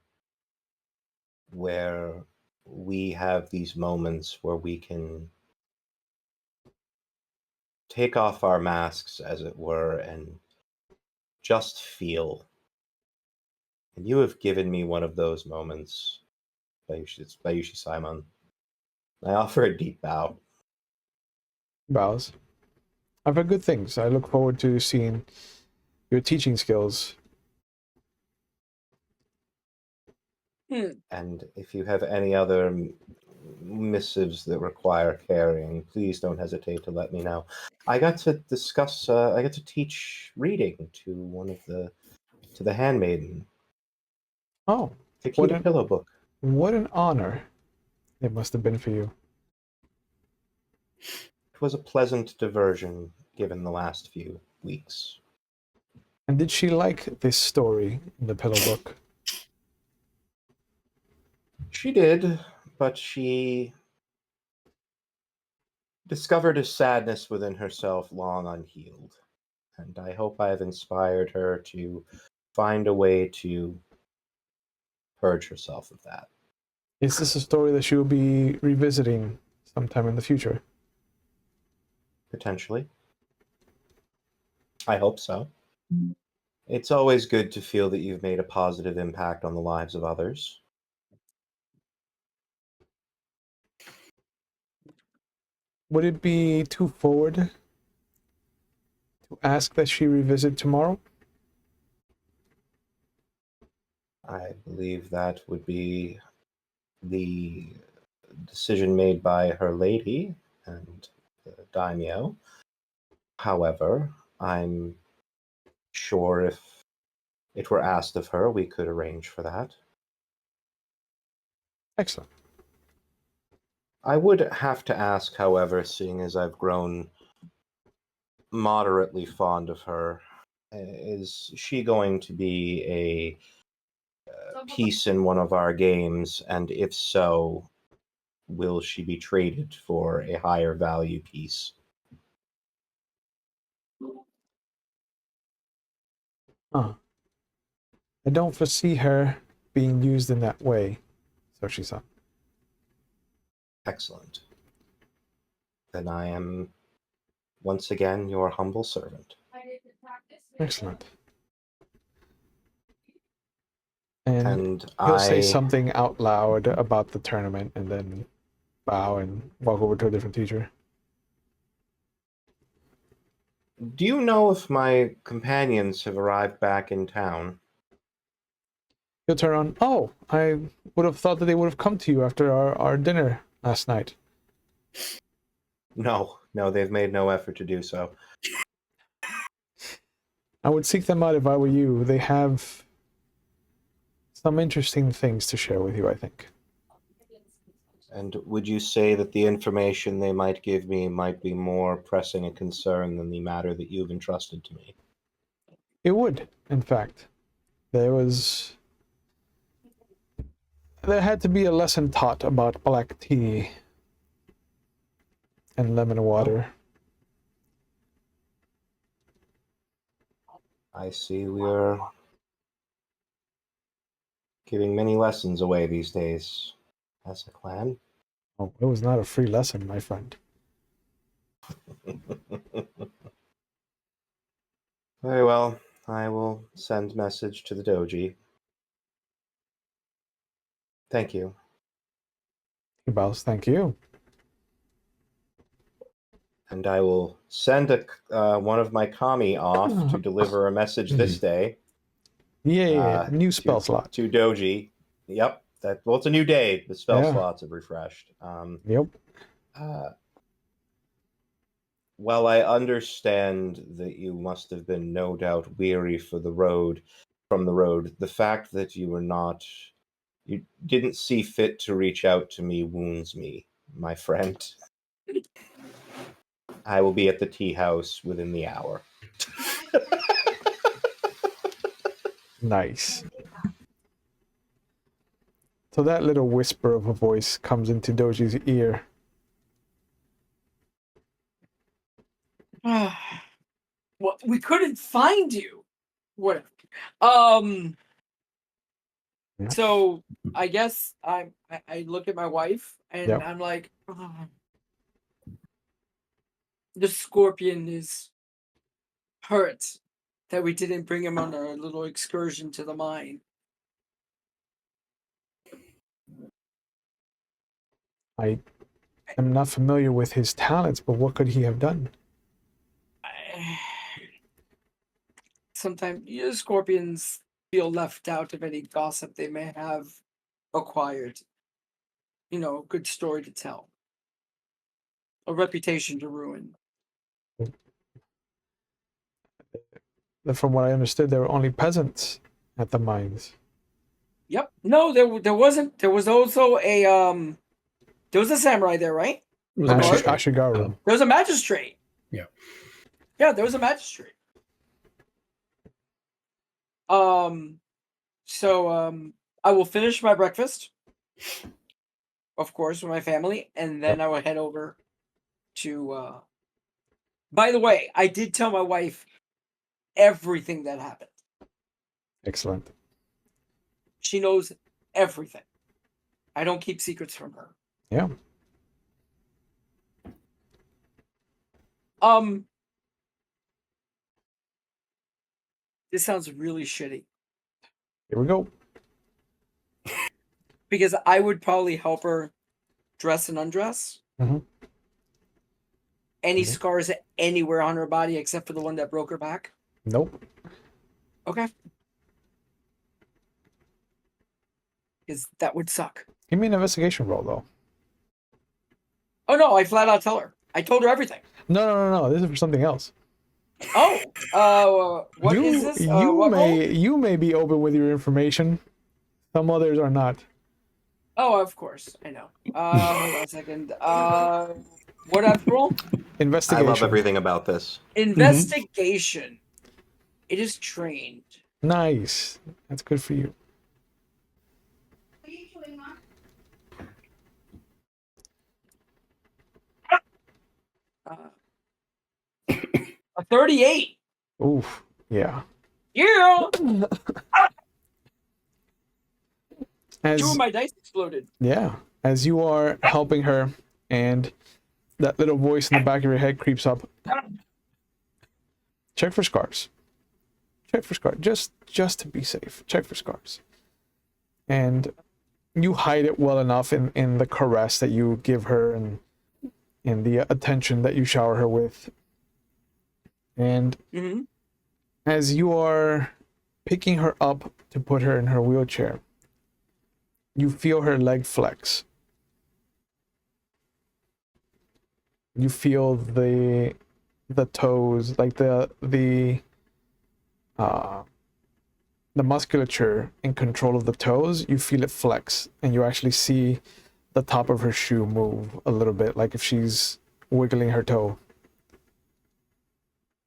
where we have these moments where we can take off our masks, as it were, and just feel. And you have given me one of those moments, Bayushi Simon. I offer a deep bow. Bows. I've heard good things. I look forward to seeing your teaching skills. And if you have any other missives that require carrying, please don't hesitate to let me know. I got to discuss, I got to teach reading to the handmaiden. Oh, To keep a pillow book. what an honor it must have been for you. It was a pleasant diversion given the last few weeks. And did she like this story in the pillow book? She did, but she discovered a sadness within herself long unhealed. And I hope I have inspired her to find a way to purge herself of that. Is this a story that she will be revisiting sometime in the future? Potentially. I hope so. It's always good to feel that you've made a positive impact on the lives of others. Would it be too forward to ask that she revisit tomorrow? I believe that would be the decision made by her lady and the daimyo. However, I'm sure if it were asked of her, we could arrange for that. Excellent. I would have to ask, however, seeing as I've grown moderately fond of her, is she going to be a piece in one of our games? And if so, will she be traded for a higher value piece? I don't foresee her being used in that way, so she said. Excellent. Then I am once again your humble servant. Excellent. And And he'll say I something out loud about the tournament and then bow and walk over to a different teacher. do you know if my companions have arrived back in town? He'll turn on. Oh, I would have thought that they would have come to you after our dinner last night. No, they've made no effort to do so. I would seek them out if I were you. They have some interesting things to share with you, I think. And would you say that the information they might give me might be more pressing a concern than the matter that you've entrusted to me? It would, in fact. There had to be a lesson taught about black tea and lemon water. I see we're giving many lessons away these days as a clan. Oh, it was not a free lesson, my friend. Very well. I will send message to the doji. Thank you. He bows, thank you. And I will send one of my kami off to deliver a message this day. Yeah, new spell slot. To doji. Yep. Well, it's a new day. The spell Yeah. slots have refreshed. Yep. While I understand that you must have been no doubt weary from the road, the fact that you didn't see fit to reach out to me wounds me, my friend. I will be at the tea house within the hour. Nice. So that little whisper of a voice comes into Doji's ear. Well, we couldn't find you. What? Yeah. So I guess I look at my wife and Yep. I'm like, oh, the scorpion is hurt that we didn't bring him on a little excursion to the mine. I am not familiar with his talents, but what could he have done? Sometimes scorpions feel left out of any gossip they may have acquired. Good story to tell. A reputation to ruin. From what I understood, there were only peasants at the mines. Yep. No, there wasn't. There was also a there was a samurai there, right? It was a Guard? magistrate. Ashigaru. There was a magistrate. Yeah. Yeah, there was a magistrate. So I will finish my breakfast, of course, with my family, and then I will head over to by the way, I did tell my wife everything that happened. Excellent. She knows everything. I don't keep secrets from her. Yeah. This sounds really shitty Here we go. because I would probably help her dress and undress. Mhm. Any Mhm. scars anywhere on her body except for the one that broke her back? Nope. Okay. Because that would suck. Give me an investigation roll, though. Oh no, I flat out tell her. I told her everything. No. This is for something else. Oh, what is this? What roll? You may be open with your information. Some others are not. Oh, of course, I know. Hold on a second. What I've roll? I Investigation. love everything about this. Investigation. It is trained. Nice. That's good for you. A 38. Oof. Yeah. Yeah. As 2 of my dice exploded. yeah, as you are helping her, and that little voice in the back of your head creeps up. Check for scars. Check for scars. Just to be safe. Check for scars. And you hide it well enough in the caress that you give her and in the attention that you shower her with. And Mm-hmm. as you are picking her up to put her in her wheelchair, you feel her leg flex. You feel the toes, like the musculature in control of the toes. You feel it flex, and you actually see the top of her shoe move a little bit, like if she's wiggling her toe.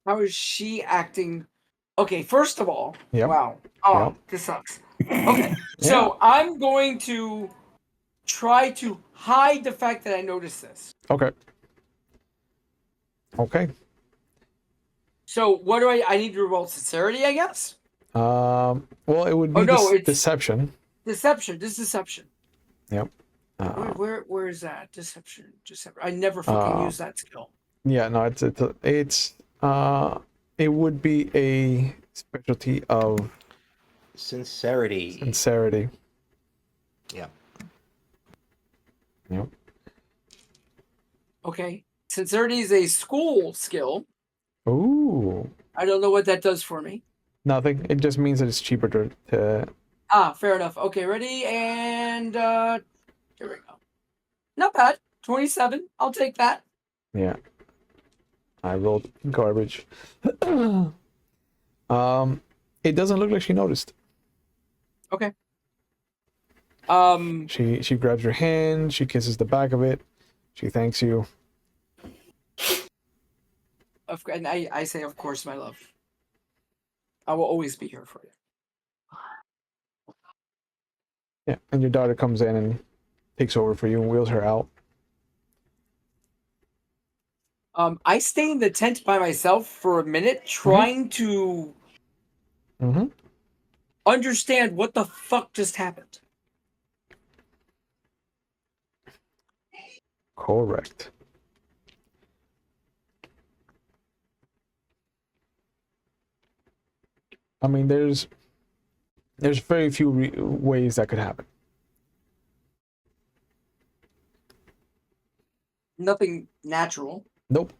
How is she acting? Okay, first of all, Yep. wow. Oh, Yep. this sucks. Okay, so I'm going to try to hide the fact that I noticed this. Okay. Okay. So what do I need to roll sincerity, I guess? Well, it would be it's deception. Deception. This is deception. Yep. Where is that? Deception. I never fucking use that skill. Yeah, no, it would be a specialty of Sincerity. sincerity. Yeah. Yep. Okay. Sincerity is a school skill. Ooh. I don't know what that does for me. Nothing. It just means that it's cheaper to Fair enough. Okay, ready? And here we go. Not bad. 27. I'll take that. yeah. I rolled garbage. It doesn't look like she noticed. Okay. She grabs your hand, she kisses the back of it, she thanks you. And I say, of course, my love. I will always be here for you. Yeah, and your daughter comes in and takes over for you and wheels her out. I stay in the tent by myself for a minute, trying to understand what the fuck just happened. Correct. I mean, there's very few ways that could happen. Nothing natural. Nope.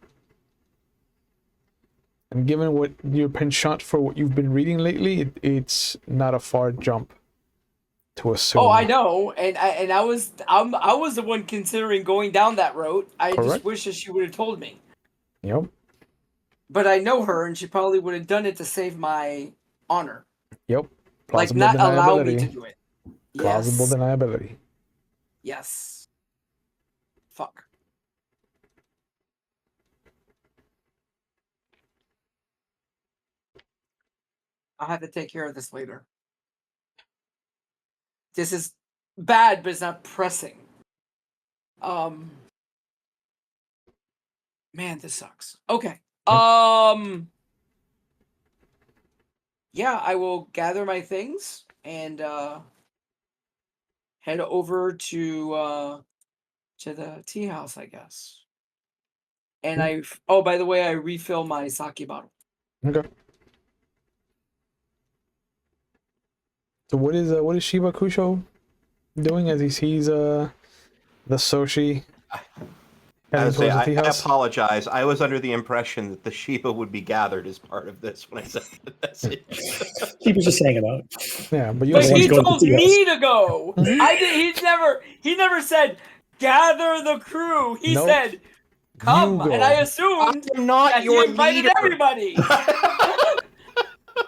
And given what your penchant for what you've been reading lately, it's not a far jump to assume. Oh, I know, and I was the one considering going down that road. I just wish that she would have told me. Yep. But I know her, and she probably would have done it to save my honor. Yep. Plausible like not allow me to do it. Plausible deniability. Yes. Fuck. I'll have to take care of this later. This is bad, but it's not pressing. Man, this sucks. Okay. Yeah, I will gather my things and head over to the tea house, I guess. And by the way, I refill my sake bottle. Okay. So what is Shiba Kusho doing as he sees the Soshi I heading would say towards the I tea house? apologize. I was under the impression that the Shiba would be gathered as part of this when I sent the message. He was just saying about it. Yeah, but you'll But Everyone's he see. going to told tea house. me to go. Mhm. I did. He never said gather the crew. He Nope. said come, You and I go. assumed I'm not that your he invited leader. everybody.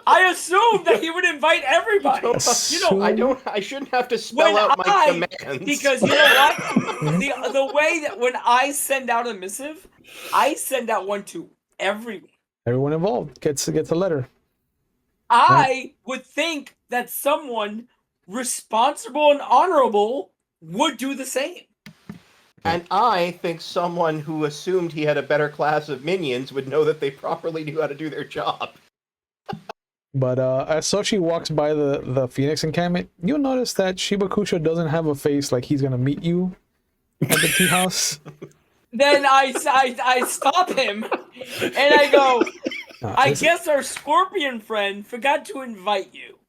I assumed that he would invite everybody. I shouldn't have to spell out my commands. Because you know what? Mhm. the way that when I send out a missive, I send out one to everyone. Everyone involved gets a letter. I would think that someone responsible and honorable would do the same. And I think someone who assumed he had a better class of minions would know that they properly knew how to do their job. But as Soshi walks by the Phoenix encampment, you'll notice that Shiba Kusho doesn't have a face like he's gonna meet you at the tea house. Then I stop him and I go, I guess our scorpion friend forgot to invite you.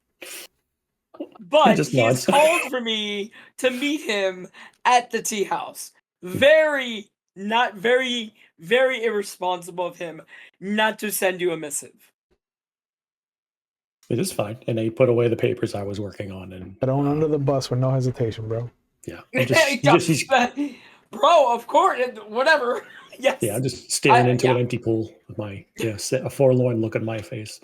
But just he's nods. called for me to meet him at the tea house. Very irresponsible of him not to send you a missive. It is fine. And he put away the papers I was working on. And Thrown under the bus with no hesitation, bro. yeah, he's Bro, of course, whatever. Yes. yeah, I'm just staring into yeah. an empty pool with my a forlorn look on my face.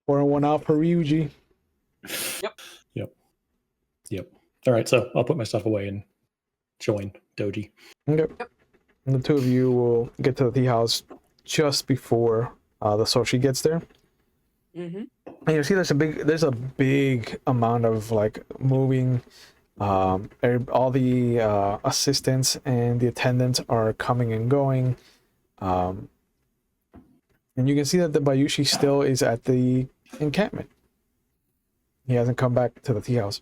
Or one out for Ryuji. Yep. All right, so I'll put my stuff away and join Doji. Okay. And the two of you will get to the tea house just before the Soshi gets there. Mm-hmm. And you see there's a big amount of like moving. All the assistants and the attendants are coming and going. And you can see that the Bayushi still is at the encampment. He hasn't come back to the tea house.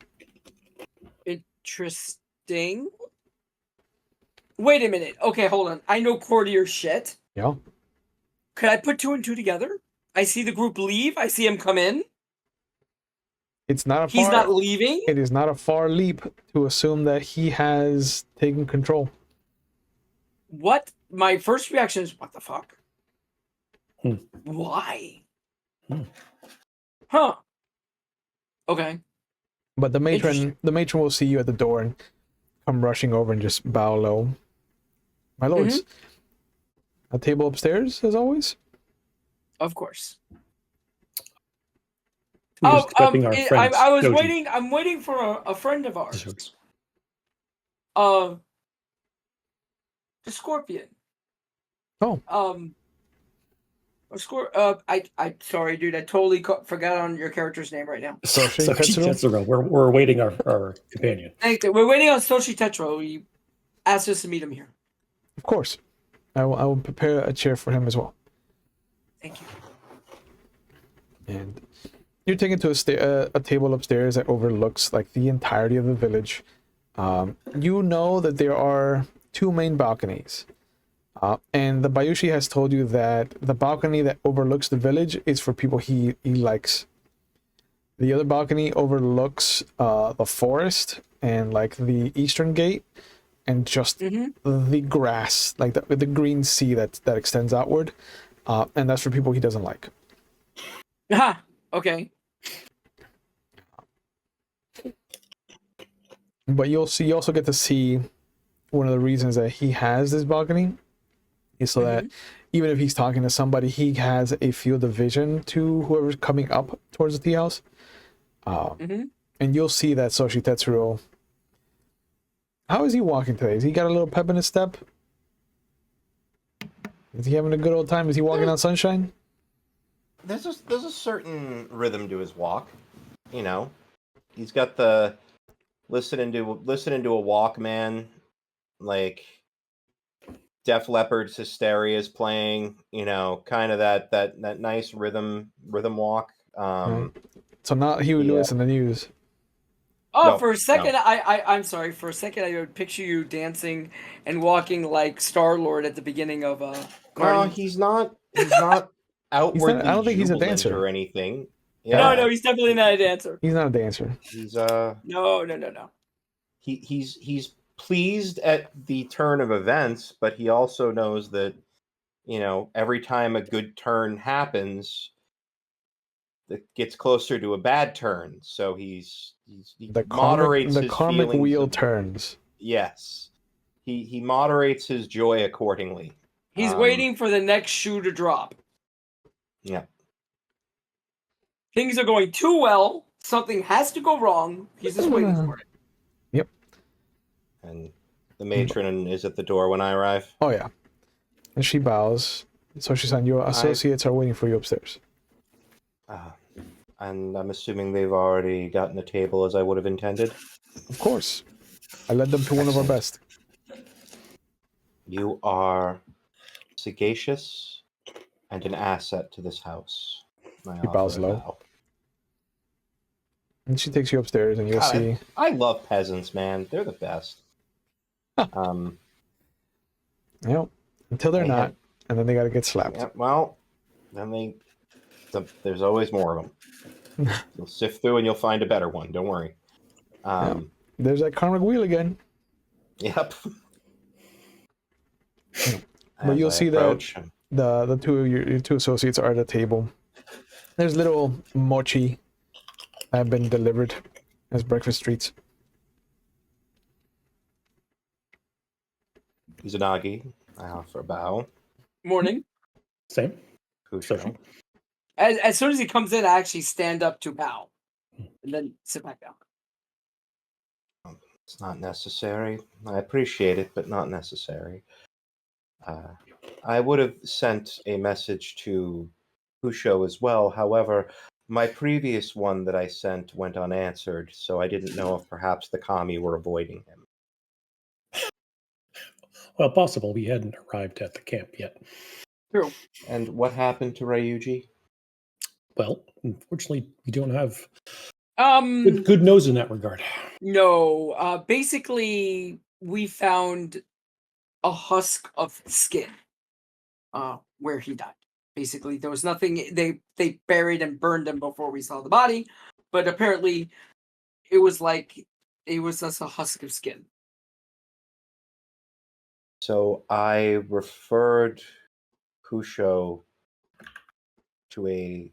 Interesting. Wait a minute. Okay, hold on. I know courtier shit. Yeah. Could I put two and two together? I see the group leave. I see him come in. He's not leaving. It is not a far leap to assume that he has taken control. What? My first reaction is, what the fuck? Why? Huh. Okay. But the matron will see you at the door and come rushing over and just bow low. My lords, a table upstairs as always. Of course. We're just expecting our friends, I was Doji. waiting. I'm waiting for a friend of ours. The Scorpion. Oh. I sorry, dude. I totally forgot on your character's name right now. Soshi Tetsuro. We're awaiting our companion. We're waiting on Soshi Tetro. He asked us to meet him here. Of course. I will prepare a chair for him as well. Thank you. And you're taken to a table upstairs that overlooks like the entirety of the village. You know that there are two main balconies. And the Bayushi has told you that the balcony that overlooks the village is for people he likes. The other balcony overlooks the forest and like the eastern gate and just the grass, like the green sea that extends outward. And that's for people he doesn't like. Ah, okay. But you also get to see one of the reasons that he has this balcony is so that even if he's talking to somebody, he has a field of vision to whoever's coming up towards the tea house. And you'll see that Soshi Tetsuro. How is he walking today? Has he got a little pep in his step? Is he having a good old time? Is he walking on sunshine? There's a certain rhythm to his walk, you know. He's got the listening to a Walkman, like Def Leppard's Hysteria is playing, you know, kind of that nice rhythm walk. So not he would listen to the news. Oh, No, for a second, no. I'm sorry. For a second, I would picture you dancing and walking like Star-Lord at the beginning of No, Guardians. he's not. He's not I outwardly don't think he's a jubilant dancer. or anything. No, Yeah, no, he's definitely not a dancer. He's not a dancer. he's No. he's pleased at the turn of events, but he also knows that every time a good turn happens, it gets closer to a bad turn. So he moderates The his karmic feelings wheel of, turns. yes. He moderates his joy accordingly. He's waiting for the next shoe to drop. Yeah. Things are going too well. Something has to go wrong. He's just waiting for it. Yep. And the matron is at the door when I arrive. Oh yeah. And she bows. So she's saying your associates are waiting for you upstairs. And I'm assuming they've already gotten a table as I would have intended. Of course. I led them to one of our best. You are sagacious and an asset to this house. He bows low. And she takes you upstairs and you'll see. I love peasants, man. They're the best. Yep. Until they're not. And then they gotta get slapped. Yeah, well, then there's always more of them. You'll sift through and you'll find a better one. Don't worry. Yep. There's that karmic wheel again. Yep. But you'll see that the your two associates are at the table. There's little mochi that have been delivered as breakfast treats. Izanagi, I offer a bow. Morning. Same. Kusho. As soon as he comes in, I actually stand up to bow. And then sit back down. It's not necessary. I appreciate it, but not necessary. I would have sent a message to Kusho as well. However, my previous one that I sent went unanswered, so I didn't know if perhaps the kami were avoiding him. Well, possible. We hadn't arrived at the camp yet. True. And what happened to Ryuji? Well, unfortunately, we don't have Good good nose in that regard. No. Basically, we found a husk of skin where he died. Basically, there was nothing. They buried and burned him before we saw the body, but apparently, it was just a husk of skin. So I referred Kusho to a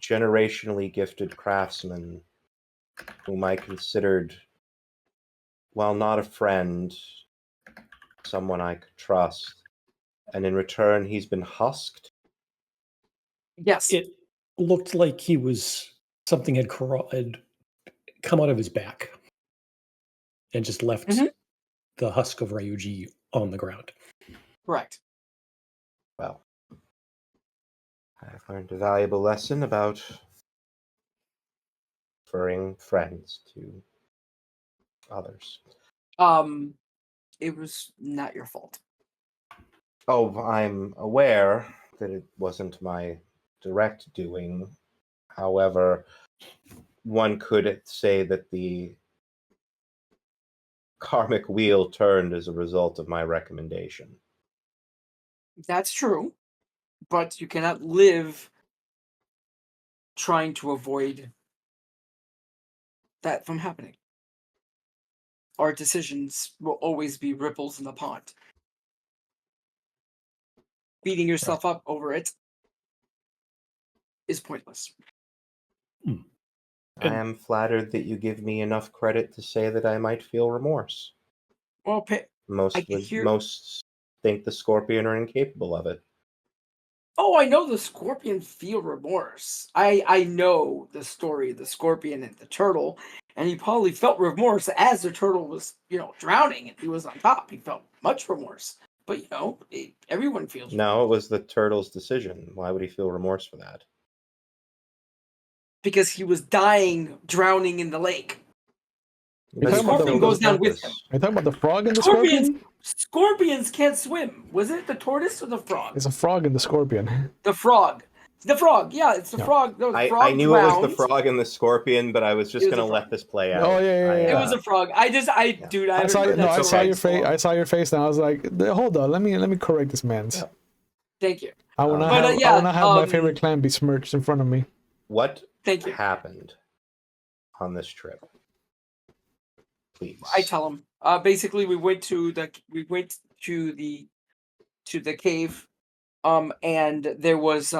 generationally gifted craftsman whom I considered, while not a friend, someone I could trust. And in return, he's been husked. Yes. It looked like something had come out of his back and just left the husk of Ryuji on the ground. Correct. Well, I've learned a valuable lesson about referring friends to others. It was not your fault. Oh, I'm aware that it wasn't my direct doing. However, one could say that the karmic wheel turned as a result of my recommendation. That's true, but you cannot live trying to avoid that from happening. Our decisions will always be ripples in the pond. Beating yourself up over it is pointless. I am flattered that you give me enough credit to say that I might feel remorse. Well, Most think the Scorpion are incapable of it. Oh, I know the Scorpion feel remorse. I know the story of the Scorpion and the turtle, and he probably felt remorse as the turtle was, drowning and he was on top. He felt much remorse. But, everyone feels remorse. No, it was the turtle's decision. Why would he feel remorse for that? Because he was drowning in the lake. The Scorpion goes down with him. Are you talking about the frog and the scorpion? Scorpions can't swim. Was it the tortoise or the frog? It's a frog and the scorpion. The frog. The frog. Yeah, it's the Yeah. frog. No, the I frog knew it was the drowned. frog and the scorpion, but I was just It was gonna a let frog. this play out. Oh yeah. It was a frog. Dude, I I haven't saw heard no, that I That's saw okay. your face. I saw your face, and I was like, "Hold on, let me correct this man's." Yeah. Thank you. I will not But, have yeah, I will not have my favorite clan besmirched in front of me. What Thank you. happened on this trip? Please. I tell him. Basically, we went to the cave, and there was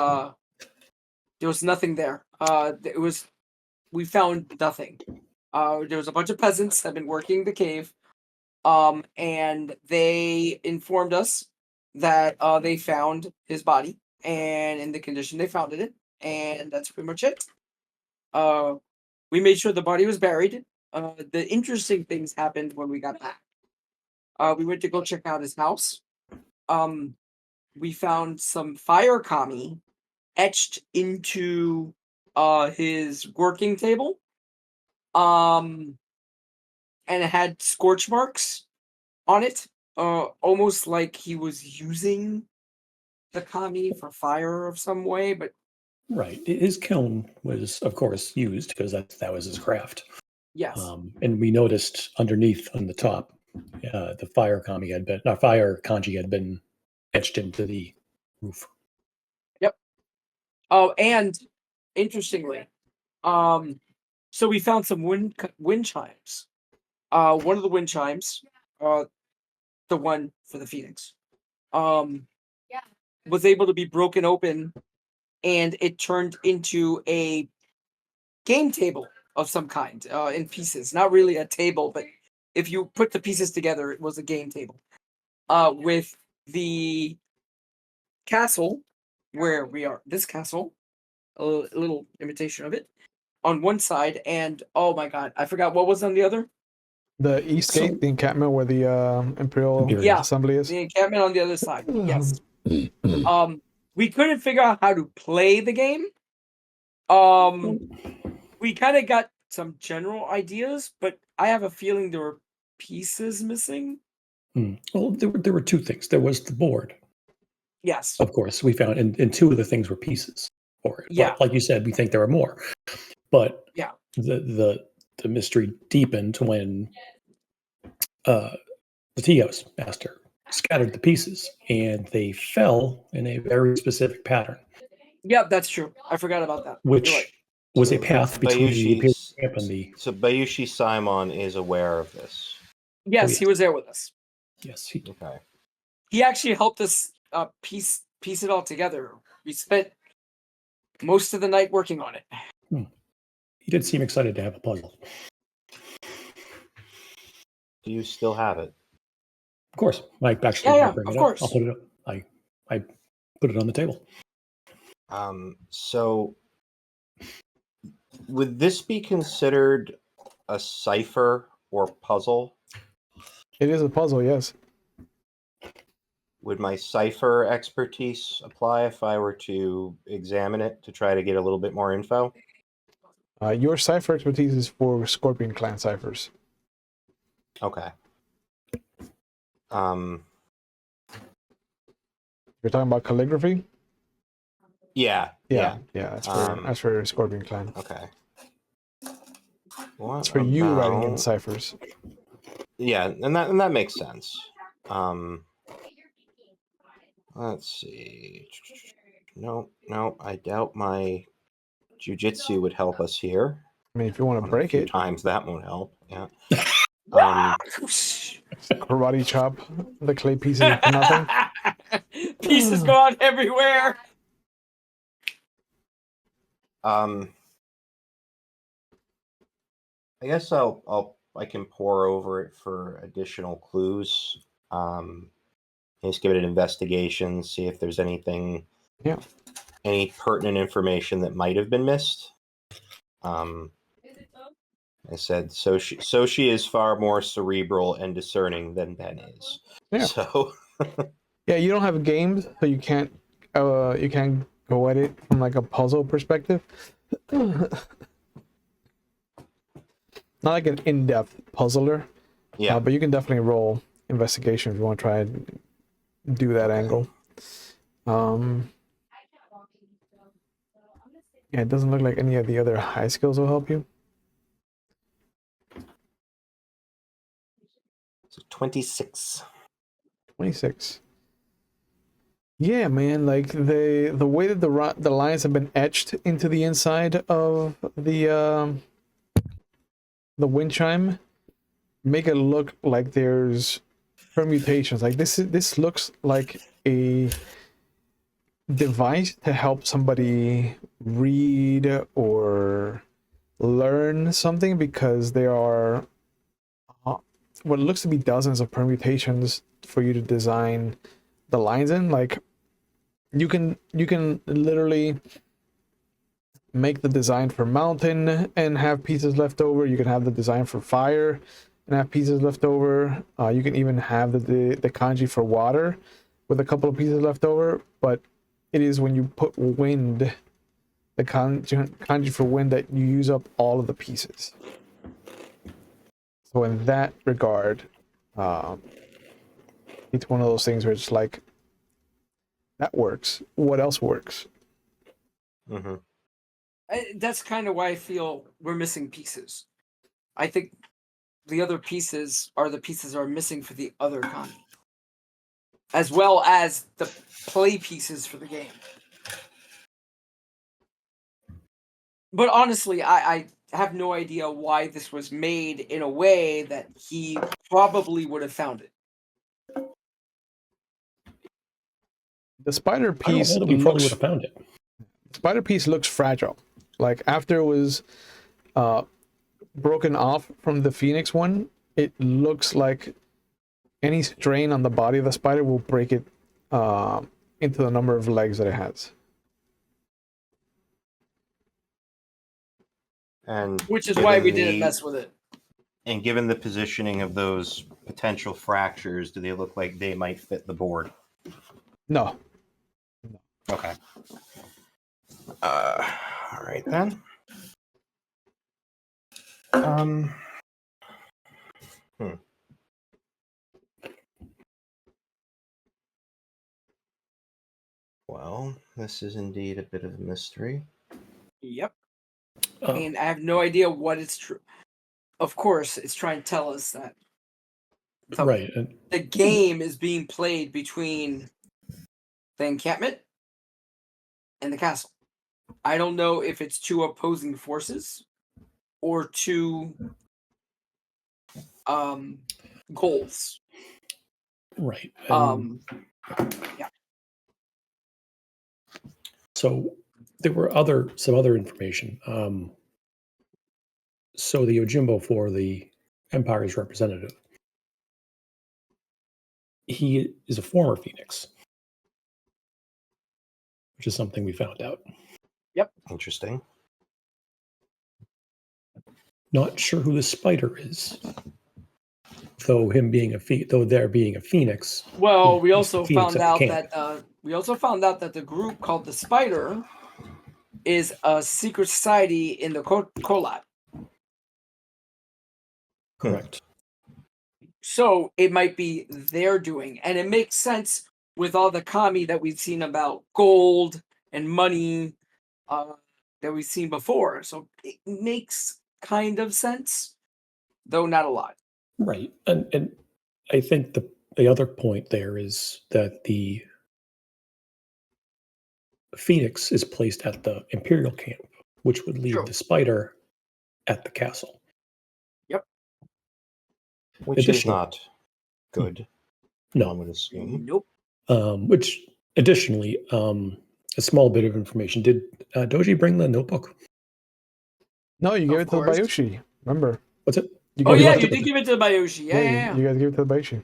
nothing there. We found nothing. There was a bunch of peasants that had been working the cave, and they informed us that they found his body and in the condition they found it in, and that's pretty much it. We made sure the body was buried. The interesting things happened when we got back. We went to go check out his house. We found some fire kami etched into his working table. And it had scorch marks on it, almost like he was using the kami for fire of some way. But Right. His kiln was, of course, used because that was his craft. yes, And we noticed underneath on the top, the fire kanji had been etched into the roof. yep. Oh, and interestingly, so we found some wind chimes. One of the wind chimes, the one for the Phoenix, was able to be broken open, and it turned into a game table of some kind, in pieces. Not really a table, but if you put the pieces together, it was a game table. With the castle where we are, this castle, a little imitation of it, on one side, and oh my god, I forgot what was on the other. The East So- Gate, the encampment where the Imperial Yeah. Assembly is. The encampment on the other side. Yes. We couldn't figure out how to play the game. We kind of got some general ideas, but I have a feeling there were pieces missing. Well, there were two things. There was the board, Yes. of course, we found, and two of the things were pieces for it. Yeah. But like you said, we think there are more. But Yeah. the mystery deepened when the Tios master scattered the pieces, and they fell in a very specific pattern, Yeah, that's true. I forgot about that. which You're right. was a So path between the Imperial Bayushi, camp and the. so Bayushi Simon is aware of this. Yes, yes. he was there with us. Yes, Okay. He actually helped us piece it all together. We spent most of the night working on it. he did seem excited to have a puzzle. Do you still have it? Of course, I actually Yeah, might bring of it course. up. I'll put it up. I put it on the table. So would this be considered a cipher or puzzle? It is a puzzle, yes. Would my cipher expertise apply if I were to examine it to try to get a little bit more info? Your cipher expertise is for Scorpion Clan ciphers. Okay. You're talking about calligraphy? Yeah. That's for Scorpion Clan. Okay. What It's for you writing in about- ciphers. Yeah, and that makes sense. Let's see. No, I doubt my jujitsu would help us here. I mean, if you want to break a few it, times that won't help. Yeah. karate chop the clay pieces for nothing. Pieces gone everywhere. I guess I can pore over it for additional clues. Just give it an investigation, see if there's anything, Yeah. any pertinent information that might have been missed. I said so. She is far more cerebral and discerning than Ben is. Yeah. So Yeah, you don't have games, so you can't go at it from like a puzzle perspective. Not like an in-depth puzzler. yeah. But you can definitely roll investigation if you want to try and do that Okay. angle. Yeah, it doesn't look like any of the other high skills will help you. So 26. 26. Yeah, man, like the way that the lines have been etched into the inside of the wind chime make it look like there's permutations. Like this looks like a device to help somebody read or learn something, because there are what looks to be dozens of permutations for you to design the lines in. Like you can literally make the design for mountain and have pieces left over. You can have the design for fire and have pieces left over. You can even have the kanji for water with a couple of pieces left over. But it is when you put wind, the kanji for wind, that you use up all of the pieces. So in that regard, it's one of those things where it's like, that works. What else works? Mm-hmm. That's kind of why I feel we're missing pieces. I think the other pieces are the pieces are missing for the other Kami, as well as the play pieces for the game. But honestly, I have no idea why this was made in a way that he probably would have found it. The spider I don't piece know that we probably would looks have found it. spider piece looks fragile. Like after it was broken off from the Phoenix one, it looks like any strain on the body of the spider will break it into the number of legs that it has. And Which is why we given didn't the- mess with it. And given the positioning of those potential fractures, do they look like they might fit the board? No. Okay. All right then. Well, this is indeed a bit of a mystery. Yep. Oh, I mean, I have no idea what it's true. Of course, it's trying to tell us that right. And the game is being played between the encampment and the castle. I don't know if it's two opposing forces or two goals. right. And Yeah. so there were some other information. So the Yojimbo for the Empire's representative, he is a former Phoenix, which is something we found out. Interesting. Not sure who the spider is, though there being a Phoenix. Well, we he's also the Phoenix found at the out camp. that the group called the Spider is a secret society in the Kolat. Correct. So it might be their doing, and it makes sense with all the kami that we've seen about gold and money that we've seen before. So it makes kind of sense, though not a lot. Right. And I think the other point there is that the Phoenix is placed at the Imperial camp, which would leave True. the spider at the castle. Yep. Which is Additional- not good, I No. would assume. Nope. Which additionally, a small bit of information. Did Doji bring the notebook? No, you gave Of it to the course. Bayushi. Remember? What's it? You Oh guys yeah, left you it- did give it to the Bayoshi. Yeah. You guys gave it to the Bayushi.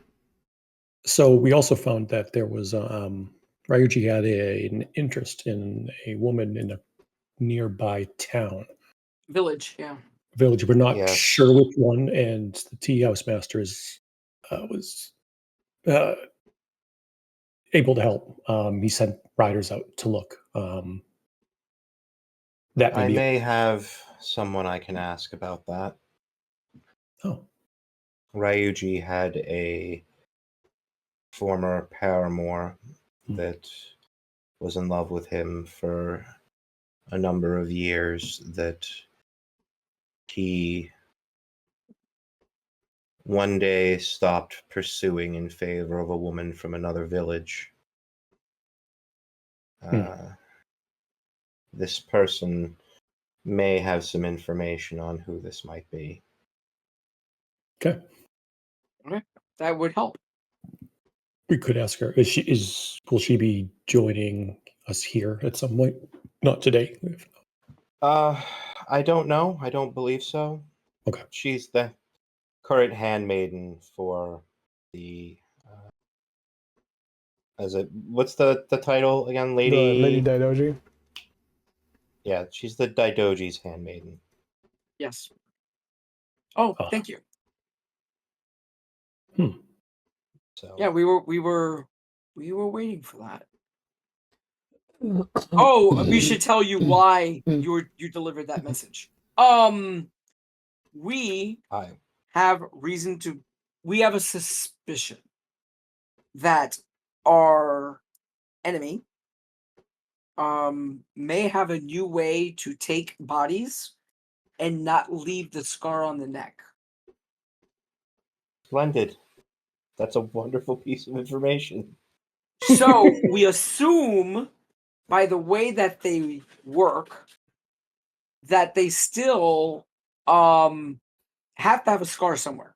So we also found that there was Ryuji had an interest in a woman in a nearby town. Village. Yeah. Village. We're not Yes. sure which one, and the tea house master was able to help. He sent riders out to look. That may I be may have someone I can ask about that. Oh, Ryuji had a former paramour Hmm. that was in love with him for a number of years that he one day stopped pursuing in favor of a woman from another village. This person may have some information on who this might be. Okay. Okay, that would help. We could ask her. Will she be joining us here at some point? Not today. I don't know. I don't believe so. Okay. She's the current handmaiden for the what's the title again? The Lady Daidoji. Yeah, she's the Daidoji's handmaiden. Yes. Oh, thank you. So Yeah, we were waiting for that. Oh, we should tell you why you delivered that message. We have reason to. We have a suspicion that our enemy may have a new way to take bodies and not leave the scar on the neck. Splendid. That's a wonderful piece of information. So we assume by the way that they work that they still have to have a scar somewhere.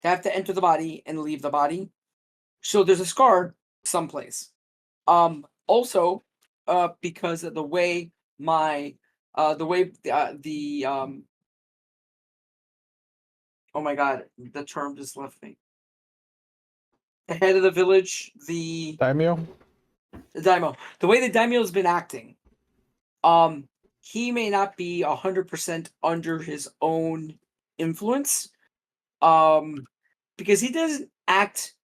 They have to enter the body and leave the body. So there's a scar someplace. Also, because of the way oh my god, the term just left me. The head of the village, the Daimyo? daimyo. The way the daimyo has been acting, he may not be 100% under his own influence, because he doesn't act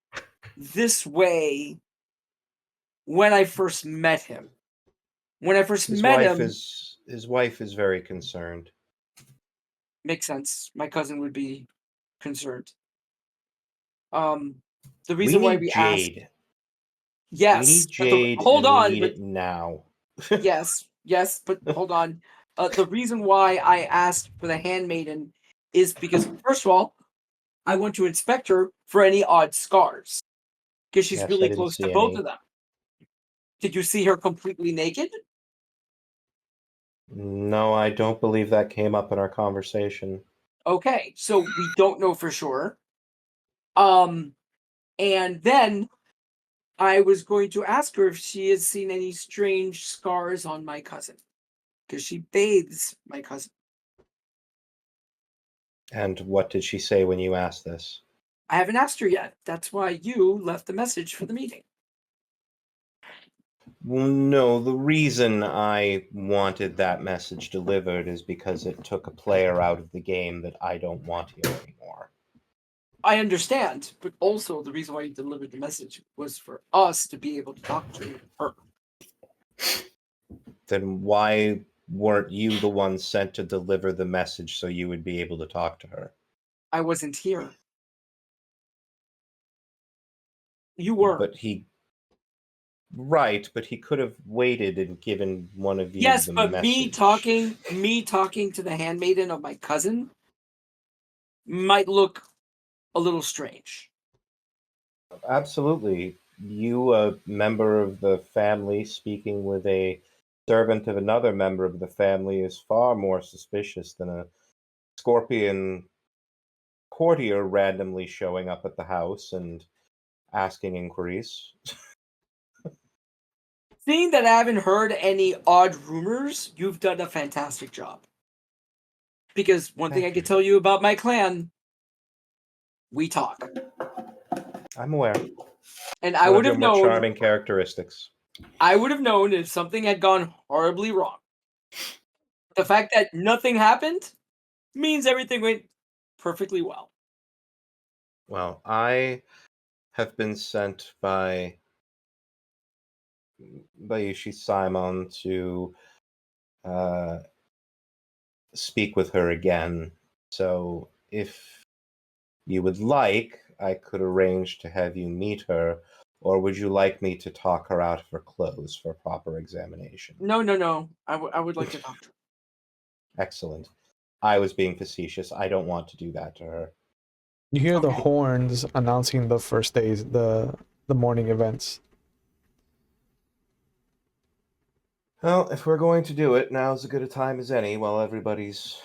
this way when I first met him. When I first met him, his wife is very concerned. Makes sense. My cousin would be concerned. The reason why we Jade. asked, yes, we need Jade. Hold on, we need it now. yes, but hold on. The reason why I asked for the handmaiden is because, first of all, I want to inspect her for any odd scars because she's really close to both of them. Did you see her completely naked? No, I don't believe that came up in our conversation. Okay, so we don't know for sure. And then I was going to ask her if she has seen any strange scars on my cousin, because she bathes my cousin. And what did she say when you asked this? I haven't asked her yet. That's why you left the message for the meeting. Well, no, the reason I wanted that message delivered is because it took a player out of the game that I don't want here anymore. I understand, but also the reason why you delivered the message was for us to be able to talk to her. Then why weren't you the one sent to deliver the message so you would be able to talk to her? I wasn't here. You were. But he could have waited and given one of you yes, the but message. me talking to the handmaiden of my cousin might look a little strange. Absolutely. You, a member of the family, speaking with a servant of another member of the family is far more suspicious than a scorpion courtier randomly showing up at the house and asking inquiries. Seeing that I haven't heard any odd rumors, you've done a fantastic job. Because one thing I can tell you about my clan, we talk. I'm aware. And I would have known. Charming characteristics. I would have known if something had gone horribly wrong. The fact that nothing happened means everything went perfectly well. Well, I have been sent by Bayushi Simon to speak with her again. So if you would like, I could arrange to have you meet her or would you like me to talk her out of her clothes for proper examination? No. I would like to talk to her. Excellent. I was being facetious. I don't want to do that to her. You hear the Okay. horns announcing the first days, the morning events. Well, if we're going to do it, now's as good a time as any while everybody's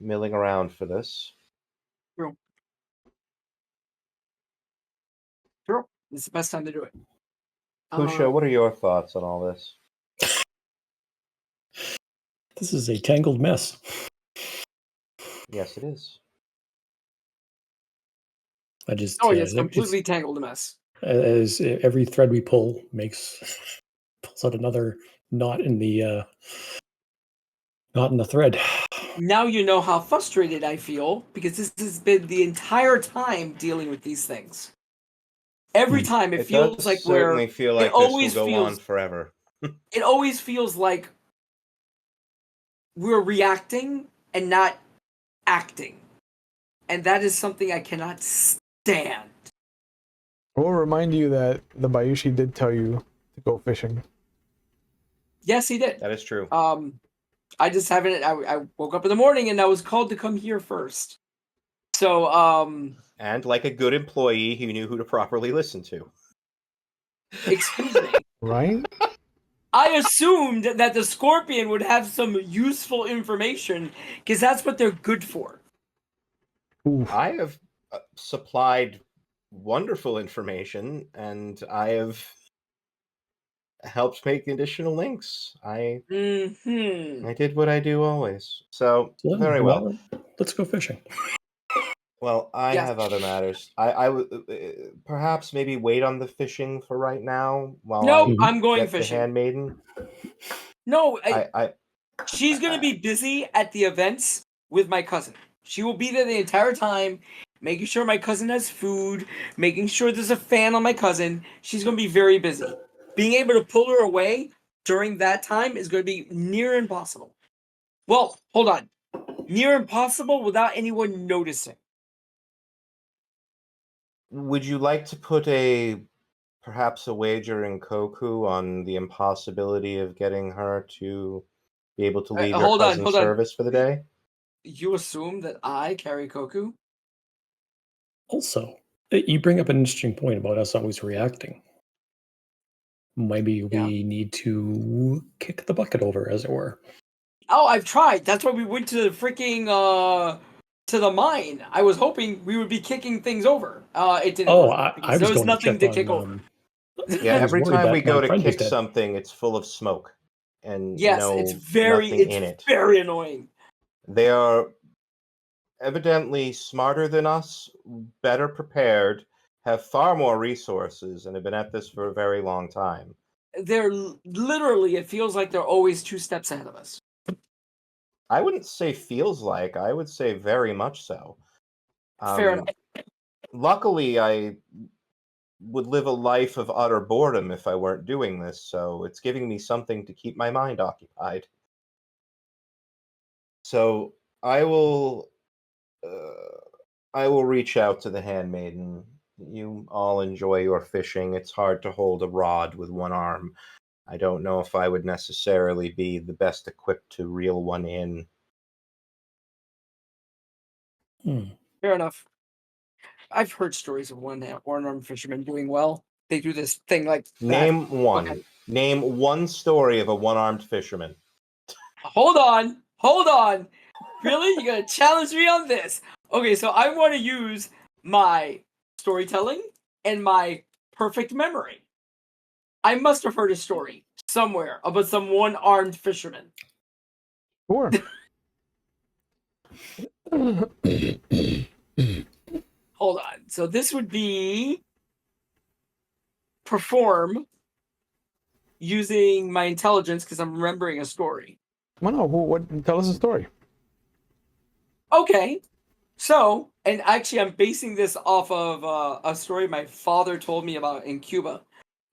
milling around for this. Sure. It's the best time to do it. Pusha, what are your thoughts on all this? This is a tangled mess. Yes, it is. I just Oh, yes, completely tangled mess. as every thread we pull pulls out another knot in the thread. Now you know how frustrated I feel because this has been the entire time dealing with these things. Every time it feels does like certainly feel like this will go on forever. It always feels like we're reacting and not acting. And that is something I cannot stand. I will remind you that the Bayushi did tell you to go fishing. Yes, he did. That is true. I just haven't. I woke up in the morning and I was called to come here first. So, And like a good employee, he knew who to properly listen to. excuse me. Right? I assumed that the Scorpion would have some useful information because that's what they're good for. Oof. I have supplied wonderful information, and I have helped make additional links. I did what I do always. So, very well. Let's go fishing. Well, I Yes. have other matters. I would perhaps maybe wait on the fishing for right now while No, I I'm going get the fishing. handmaiden. No, I she's going to be busy at the events with my cousin. She will be there the entire time, making sure my cousin has food, making sure there's a fan on my cousin. She's going to be very busy. Being able to pull her away during that time is going to be near impossible. Well, hold on. Near impossible without anyone noticing. would you like to put perhaps a wager in Koku on the impossibility of getting her to be able to leave your Hold on, cousin's hold on. service for the day? You assume that I carry Koku? Also, you bring up an interesting point about us always reacting. Maybe we need to kick the bucket over, as it were. Oh, I've tried. That's why we went to the freaking to the mine. I was hoping we would be kicking things over. It didn't. Oh, work I was there was going nothing to to kick over. Yeah, I was every worried time that we go my to friend was kick dead. something, it's full of smoke and Yes, it's nothing in it. very annoying. They are evidently smarter than us, better prepared, have far more resources, and have been at this for a very long time. They're literally. It feels like they're always 2 steps ahead of us. I wouldn't say feels like, I would say very much so. Fair enough. Luckily, I would live a life of utter boredom if I weren't doing this, so it's giving me something to keep my mind occupied. So I will reach out to the handmaiden. You all enjoy your fishing. It's hard to hold a rod with one arm. I don't know if I would necessarily be the best equipped to reel one in. Fair enough. I've heard stories of one-armed fishermen doing well. They do this thing like that. Name one. Okay. Name one story of a one-armed fisherman. Hold on. Really? You're gonna challenge me on this? Okay, so I want to use my storytelling and my perfect memory. I must have heard a story somewhere about some one-armed fisherman. Sure. Hold on. So this would be perform using my intelligence because I'm remembering a story. Well, no, what? Tell us a story. Okay. So, and actually, I'm basing this off of a story my father told me about in Cuba.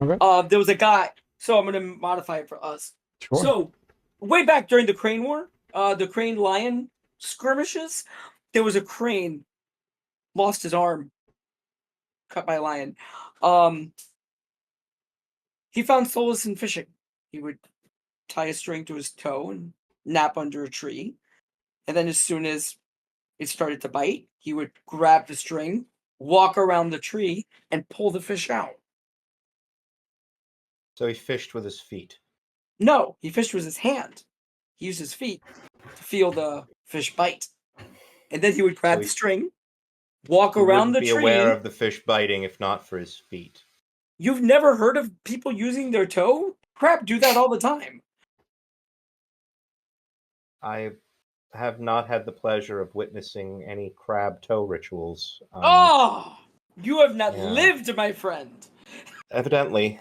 Okay. There was a guy. So I'm going to modify it for us. Sure. So, way back during the Crane War, the Crane Lion skirmishes, there was a crane lost his arm, cut by a lion. He found solace in fishing. He would tie a string to his toe and nap under a tree. And then as soon as it started to bite, he would grab the string, walk around the tree, and pull the fish out. So he fished with his feet. No, he fished with his hand. He used his feet to feel the fish bite. And then he would grab the string, walk He around wouldn't the be tree. aware of the fish biting if not for his feet. You've never heard of people using their toe? Crap, do that all the time. I have not had the pleasure of witnessing any crab toe rituals. Oh, you have not yeah. lived, my friend. Evidently.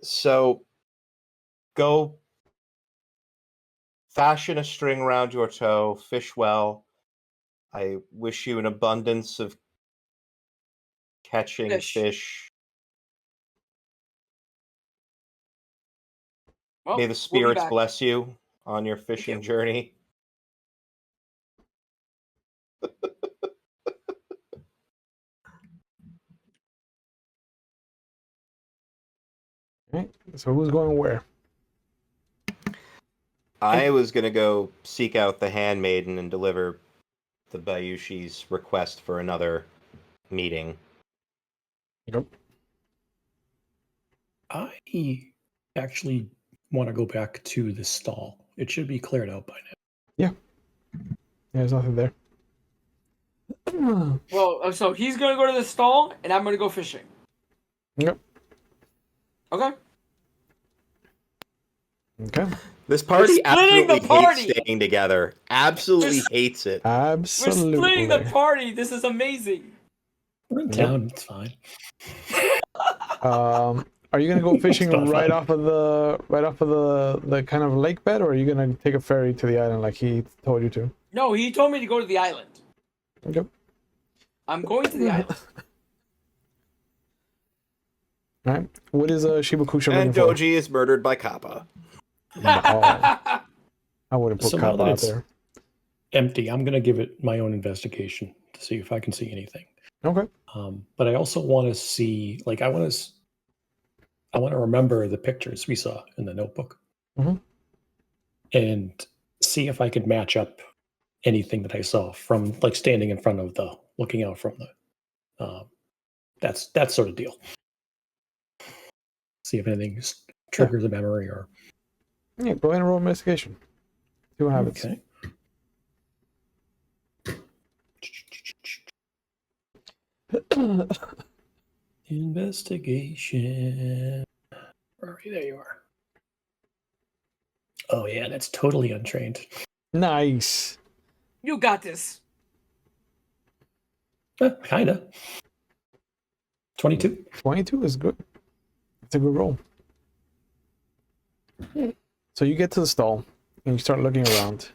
So, go fashion a string around your toe, fish well. I wish you an abundance of catching fish. Well, May the we'll be spirits back. bless you on your fishing journey. Right. So who's going where? I was going to go seek out the handmaiden and deliver the Bayushi's request for another meeting. Yep. I actually want to go back to the stall. It should be cleared out by now. Yeah, there's nothing there. Well, so he's going to go to the stall, and I'm going to go fishing. Yep. Okay. Okay. This party We're splitting absolutely the party. hates staying together. Absolutely hates it. Absolutely. We're splitting the party. This is amazing. We're in Yep. town. It's fine. Are you gonna go fishing It's not right fun. off of the kind of lake bed, or are you gonna take a ferry to the island like he told you to? No, he told me to go to the island. Okay. I'm going to the island. All right. What is Shibakusha And looking for? Doji is murdered by Kappa. No, I wouldn't put So now Kappa that out it's there. empty, I'm going to give it my own investigation to see if I can see anything. Okay. But I also want to see, like, I want to remember the pictures we saw in the notebook, Mhm. and see if I could match up anything that I saw from, like, standing in front of looking out from the, that sort of deal. See if anything triggers a memory or. Yeah. Go ahead and roll investigation. See what happens. Okay. Investigation. Where are you? There you are. Oh yeah, that's totally untrained. Nice. You got this. Kinda. 22. 22 is good. It's a good roll. So you get to the stall and you start looking around.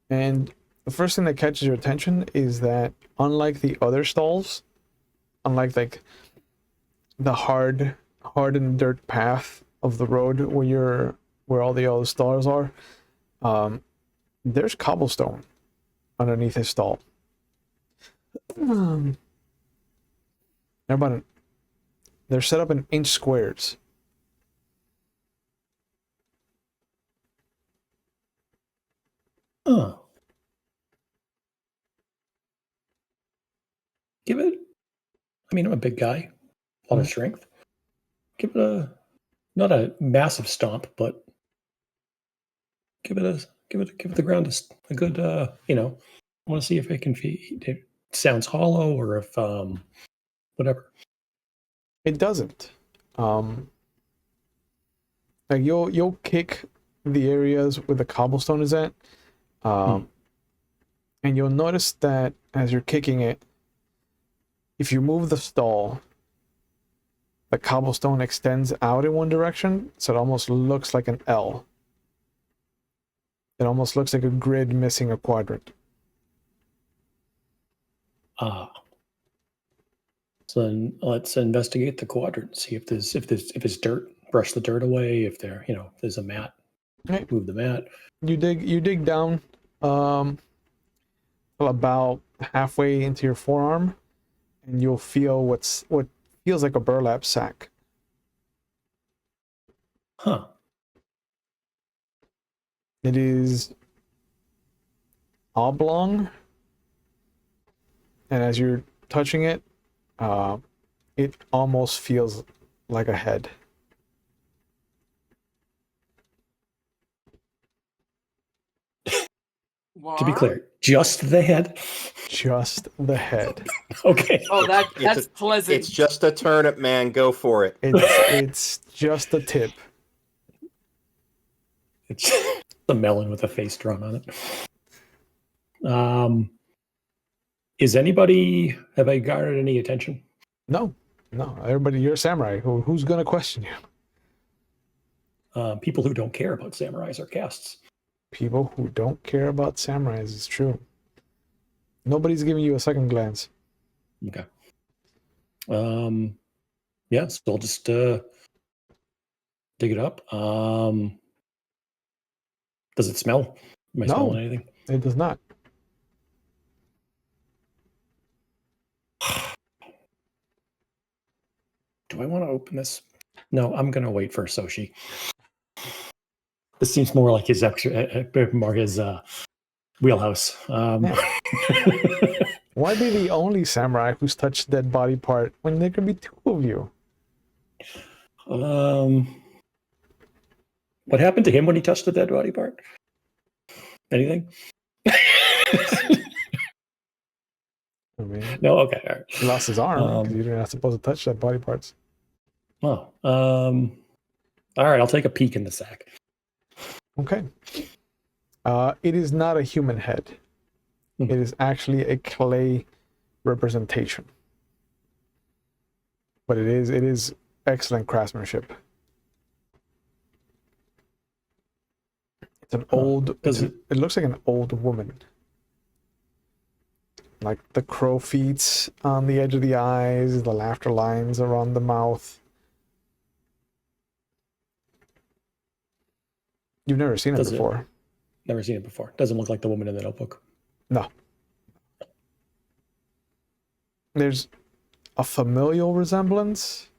And the first thing that catches your attention is that unlike the other stalls, unlike like the hardened dirt path of the road where all the other stalls are, there's cobblestone underneath his stall. They're set up in inch squares. Oh. Give it. I mean, I'm a big guy, a lot of strength. Give it not a massive stomp, but give it the ground a good. I want to see if it can it sounds hollow or if whatever. It doesn't. Like you'll kick the areas where the cobblestone is at, and you'll notice that as you're kicking it, if you move the stall, the cobblestone extends out in one direction, so it almost looks like an L. It almost looks like a grid missing a quadrant. So then let's investigate the quadrant. See if there's dirt. Brush the dirt away. If there's a mat, Okay. move the mat. You dig down, about halfway into your forearm, and you'll feel what feels like a burlap sack. Huh. It is oblong, and as you're touching it, it almost feels like a head. What? To be clear, just the head. Just the head. Okay. Oh, that's It's pleasant. It's just a turnip, man. Go for it. It's just the tip. It's a melon with a face drawn on it. Have I garnered any attention? No. Everybody, you're a samurai. Who's gonna question you? People who don't care about samurais are casts. People who don't care about samurais, is true. Nobody's giving you a second glance. Okay. Yeah, so I'll just dig it up. Does it smell? Am I No. smelling anything? It does not. Do I want to open this? No, I'm gonna wait for Soshi. This seems more like his wheelhouse. Why be the only samurai who's touched dead body part when there could be two of you? What happened to him when he touched the dead body part? Anything? I mean, No. Okay. All right. he lost his arm because you're not supposed to touch dead body parts. Oh. All right. I'll take a peek in the sack. Okay. It is not a human head. Mhm. It is actually a clay representation. But it is excellent craftsmanship. It's an old. It looks like an old woman. Like the crow feet on the edge of the eyes, the laughter lines around the mouth. You've never seen it before. Never seen it before. Doesn't look like the woman in the notebook. No. There's a familial resemblance,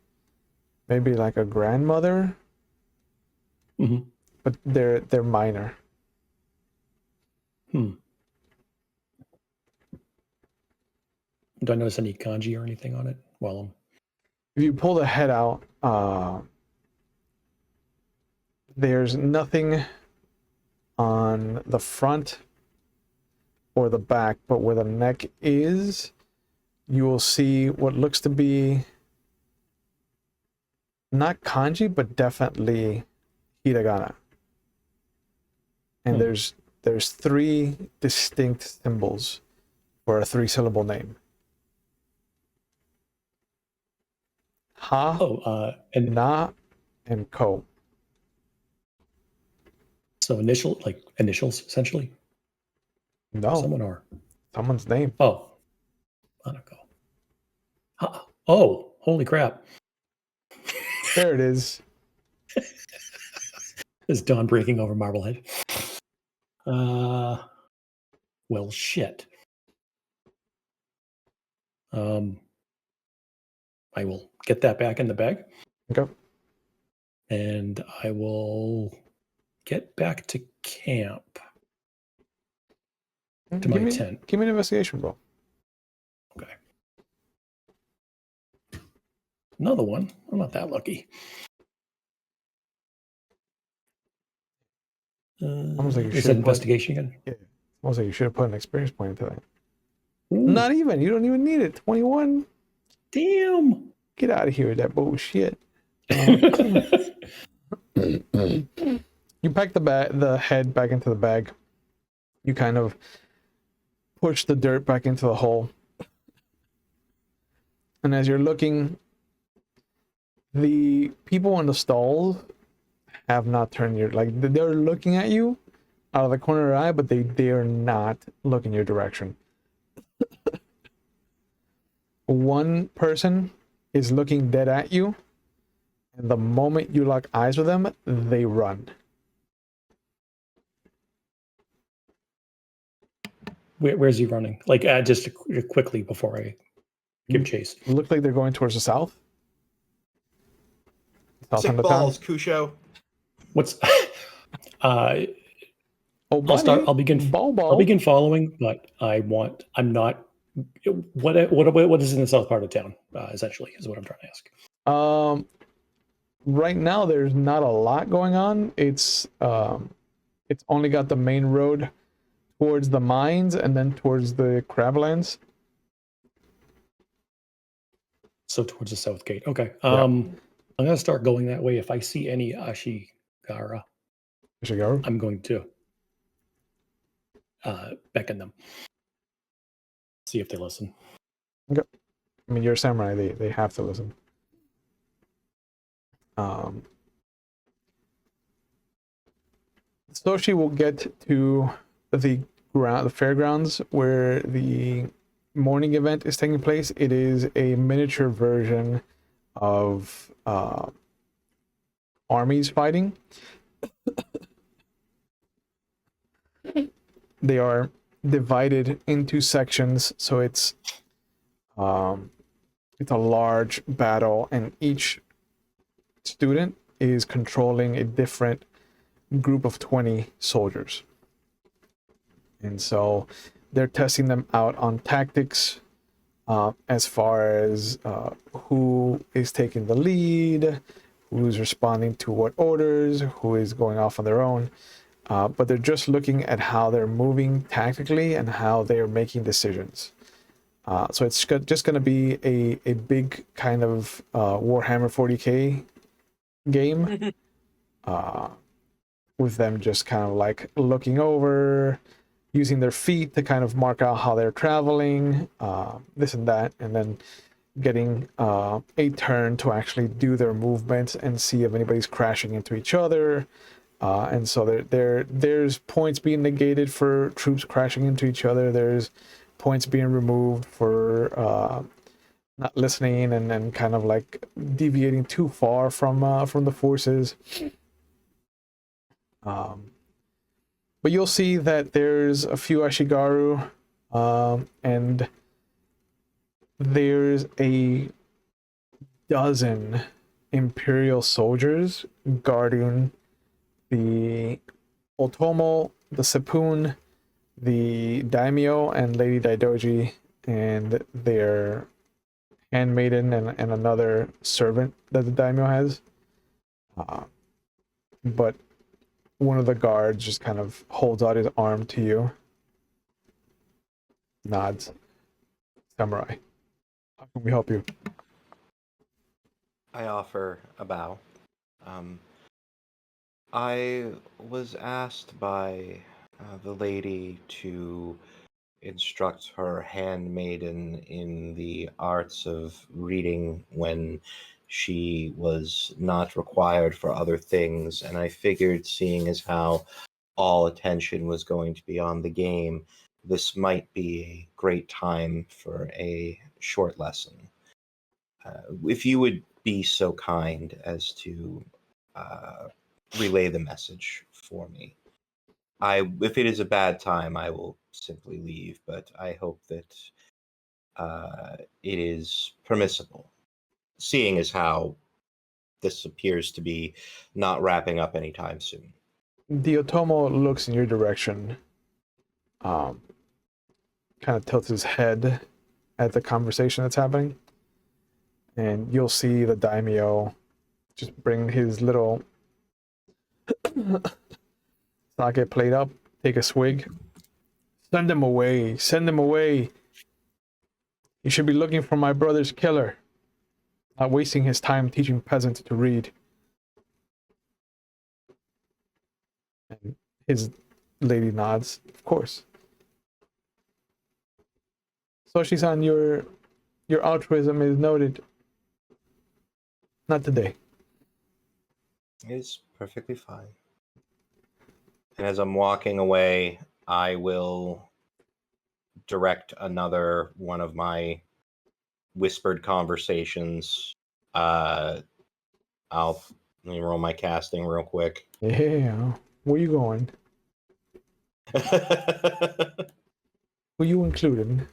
maybe like a grandmother, but they're minor. Do I notice any kanji or anything on it? Well, If you pull the head out, there's nothing on the front or the back, but where the neck is, you will see what looks to be not kanji, but definitely hiragana. And there's three distinct symbols for a 3-syllable name. Ha, and na, and ko. So initials essentially. No, someone's name. Oh, Hanako. Oh, holy crap! There it is. Is dawn breaking over Marblehead? Well, shit. I will get that back in the bag. Okay. And I will get back to camp. To my tent. Give me an investigation roll. Okay. Another one. I'm not that lucky. Almost like you is should it investigation again? Yeah. Almost like you should have put an experience point into that. Ooh. Not even. You don't even need it. 21. Damn. Get out of here with that bullshit. You pack the head back into the bag. You kind of push the dirt back into the hole. And as you're looking, the people in the stalls have not turned they're looking at you out of the corner of their eye, but they dare not look in your direction. One person is looking dead at you, and the moment you lock eyes with them, they run. Where's he running? Like, just quickly before I give chase. It looks like they're going towards the south. Sick balls, Kusho. What's Oh, I'll start. bunny. I'll begin. Bobo. I'll begin following, but I'm not. What is in the south part of town? Essentially, is what I'm trying to ask. Right now there's not a lot going on. It's only got the main road towards the mines and then towards the crablands. So towards the south gate. Okay. Yeah. I'm gonna start going that way. If I see any Ashigara, Shigaru. I'm going to beckon them. See if they listen. I mean, you're a samurai. They have to listen. So she will get to the fairgrounds where the morning event is taking place. It is a miniature version of armies fighting. They are divided into sections, so it's a large battle, and each student is controlling a different group of 20 soldiers. And so they're testing them out on tactics, as far as who is taking the lead, who's responding to what orders, who is going off on their own. But they're just looking at how they're moving tactically and how they're making decisions. So it's just going to be a big kind of Warhammer 40k game, with them just kind of like looking over, using their feet to kind of mark out how they're traveling, this and that, and then getting a turn to actually do their movements and see if anybody's crashing into each other. And so there's points being negated for troops crashing into each other. There's points being removed for not listening and kind of like deviating too far from the forces. But you'll see that there's a few Ashigaru, and there's a dozen Imperial soldiers guarding the Otomo, the Sepun, the Daimyo, and Lady Daidoji, and their handmaiden and another servant that the Daimyo has. But one of the guards just kind of holds out his arm to you, nods. Samurai, how can we help you? I offer a bow. I was asked by the lady to instruct her handmaiden in the arts of reading when she was not required for other things, and I figured, seeing as how all attention was going to be on the game, this might be a great time for a short lesson. If you would be so kind as to relay the message for me. If it is a bad time, I will simply leave, but I hope that it is permissible, seeing as how this appears to be not wrapping up anytime soon. The Otomo looks in your direction, kind of tilts his head at the conversation that's happening, and you'll see the Daimyo just bring his little sake plate up, take a swig. Send him away, send him away. He should be looking for my brother's killer, not wasting his time teaching peasants to read. And his lady nods, of course. So she's on your altruism is noted. Not today. It's perfectly fine. And as I'm walking away, I will direct another one of my whispered conversations. Let me roll my casting real quick. Yeah. Where you going? Who you including?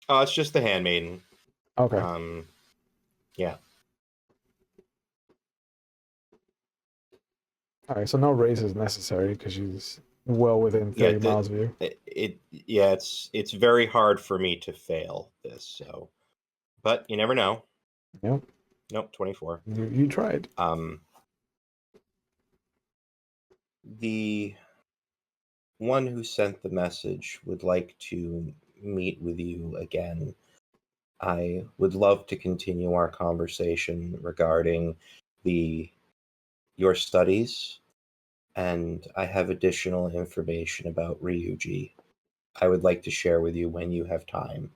Oh, it's just the handmaiden. Okay. Yeah. All right, so no raise is necessary because she's well within 30 miles of you. It's very hard for me to fail this. So, but you never know. Yep. Nope, 24. You tried. The one who sent the message would like to meet with you again. I would love to continue our conversation regarding your studies, and I have additional information about Ryuji I would like to share with you when you have time.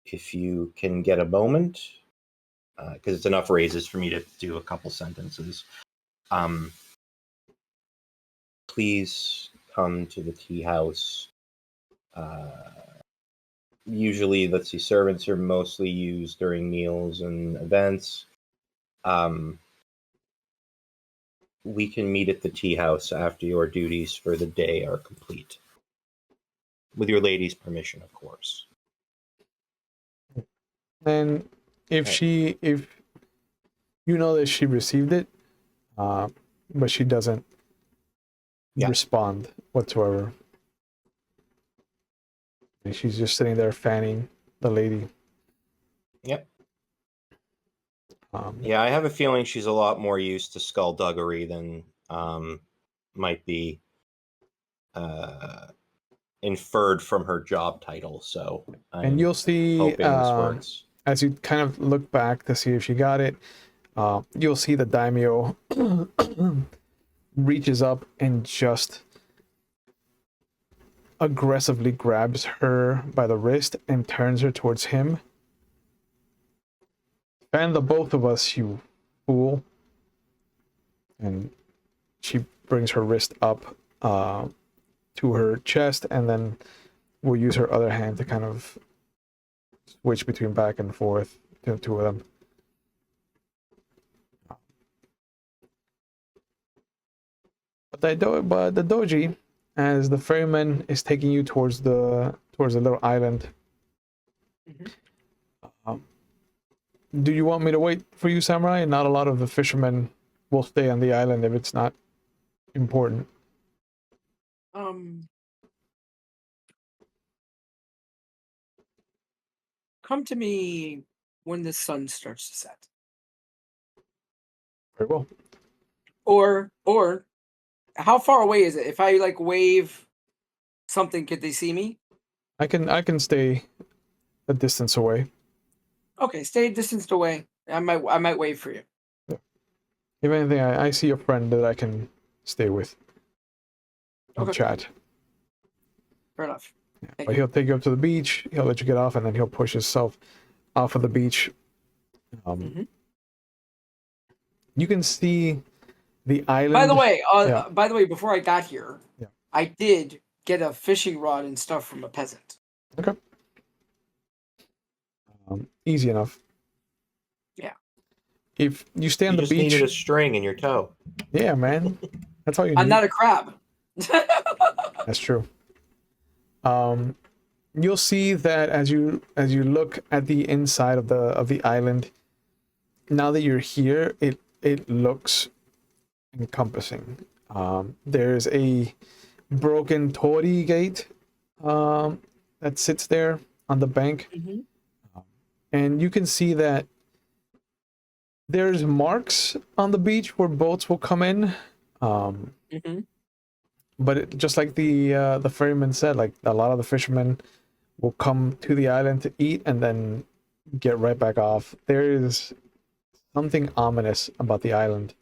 If you can get a moment, because it's enough raises for me to do a couple sentences. Please come to the tea house. Usually, let's see, servants are mostly used during meals and events. We can meet at the tea house after your duties for the day are complete. With your lady's permission, of course. And if you know that she received it, but she doesn't respond whatsoever. And she's just sitting there fanning the lady. Yep. Yeah, I have a feeling she's a lot more used to skullduggery than might be inferred from her job title. So, and you'll see hoping this works. As you kind of look back to see if she got it. You'll see the daimyo reaches up and just aggressively grabs her by the wrist and turns her towards him. Fan the both of us, you fool. And she brings her wrist up to her chest, and then will use her other hand to kind of switch between back and forth to the two of them. But the doji, as the ferryman is taking you towards the little island. Do you want me to wait for you, Samurai? Not a lot of the fishermen will stay on the island if it's not important. Come to me when the sun starts to set. Very well. Or how far away is it? If I like wave something, could they see me? I can stay a distance away. Okay, stay distanced away. I might wave for you. If anything, I see a friend that I can stay with. And chat. Fair enough. Yeah, but he'll take you up to the beach. He'll let you get off, and then he'll push himself off of the beach. You can see the island. By the way, before I got here, I did get a fishing rod and stuff from a peasant. Okay. Easy enough. Yeah. If you stay on the beach, you just needed a string in your toe. Yeah, man. That's all you need. I'm not a crab. That's true. You'll see that as you look at the inside of the island, now that you're here, it looks encompassing. There's a broken torii gate that sits there on the bank. And you can see that there's marks on the beach where boats will come in. But just like the ferryman said, like a lot of the fishermen will come to the island to eat and then get right back off. There is something ominous about the island.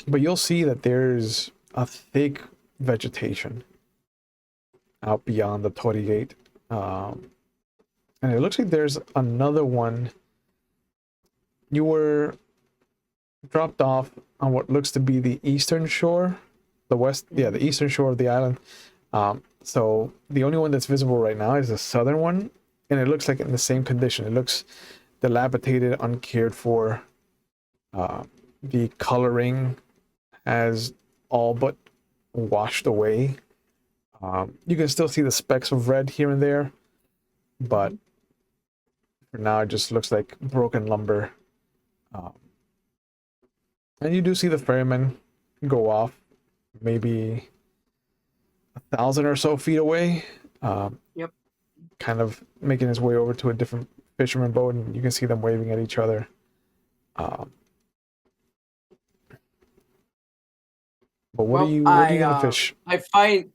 But you'll see that there's a thick vegetation out beyond the torii gate. And it looks like there's another one. You were dropped off on what looks to be the eastern shore, the eastern shore of the island. So the only one that's visible right now is the southern one, and it looks like in the same condition. It looks dilapidated, uncared for. The coloring has all but washed away. You can still see the specks of red here and there, but for now it just looks like broken lumber. And you do see the ferryman go off, maybe 1,000 or so feet away. Yep. Kind of making his way over to a different fisherman boat, and you can see them waving at each other. But what Well, are you gonna fish? I find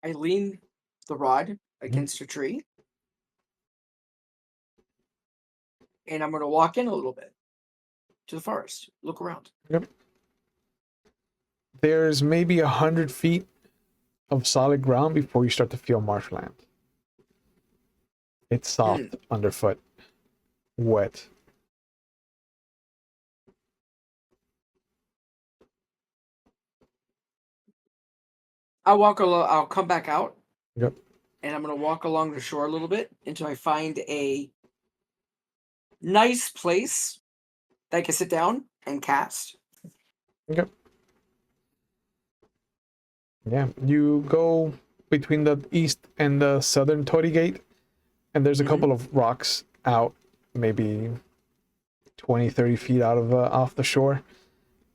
I lean the rod against a tree, and I'm gonna walk in a little bit to the forest. Look around. Yep. There's maybe 100 feet of solid ground before you start to feel marshland. It's soft underfoot, wet. I'll come back out, Yep. and I'm gonna walk along the shore a little bit until I find a nice place that I can sit down and cast. Yep. Yeah, you go between the east and the southern Torii Gate, and there's a couple of rocks out, maybe 20, 30 feet out of off the shore,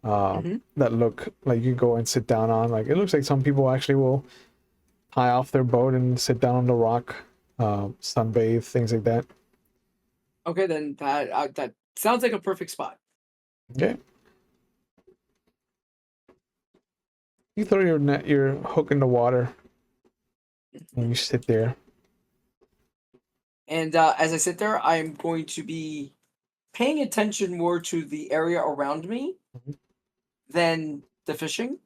that look like you go and sit down on. Like, it looks like some people actually will tie off their boat and sit down on the rock, sunbathe, things like that. Okay, then that sounds like a perfect spot. Okay. You throw your hook in the water, and you sit there. And as I sit there, I'm going to be paying attention more to the area around me than the fishing.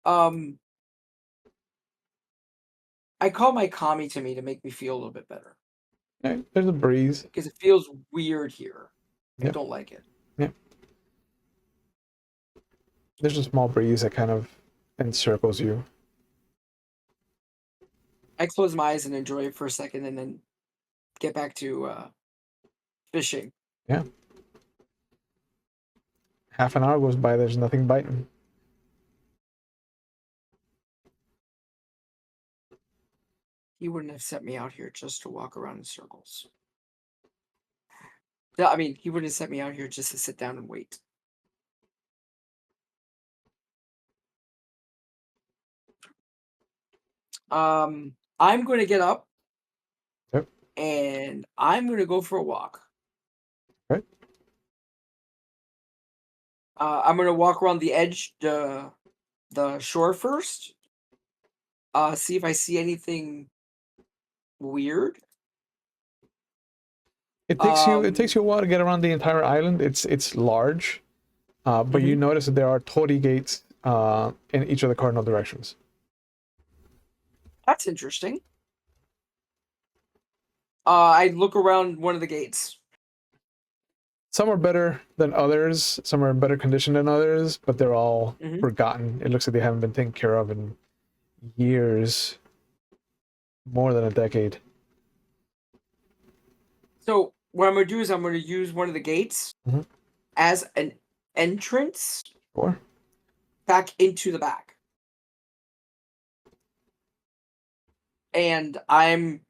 I call my kami to me to make me feel a little bit better Okay, there's a breeze. because it feels weird here. I Yep. don't like it. Yeah. There's a small breeze that kind of encircles you. I close my eyes and enjoy it for a second, and then get back to fishing. Yeah. Half an hour goes by, there's nothing biting. He wouldn't have sent me out here just to walk around in circles. Yeah, I mean, he wouldn't have sent me out here just to sit down and wait. I'm going to get up. Yep. And I'm going to go for a walk. Right. I'm going to walk around the edge, the shore first. See if I see anything weird. It takes you a while to get around the entire island. It's large, but you notice that there are Torii gates in each of the cardinal directions. That's interesting. I look around one of the gates. Some are better than others. Some are in better condition than others, but they're all forgotten. It looks like they haven't been taken care of in years, more than a decade. So what I'm going to do is I'm going to use one of the gates as an entrance back into the back. And I'm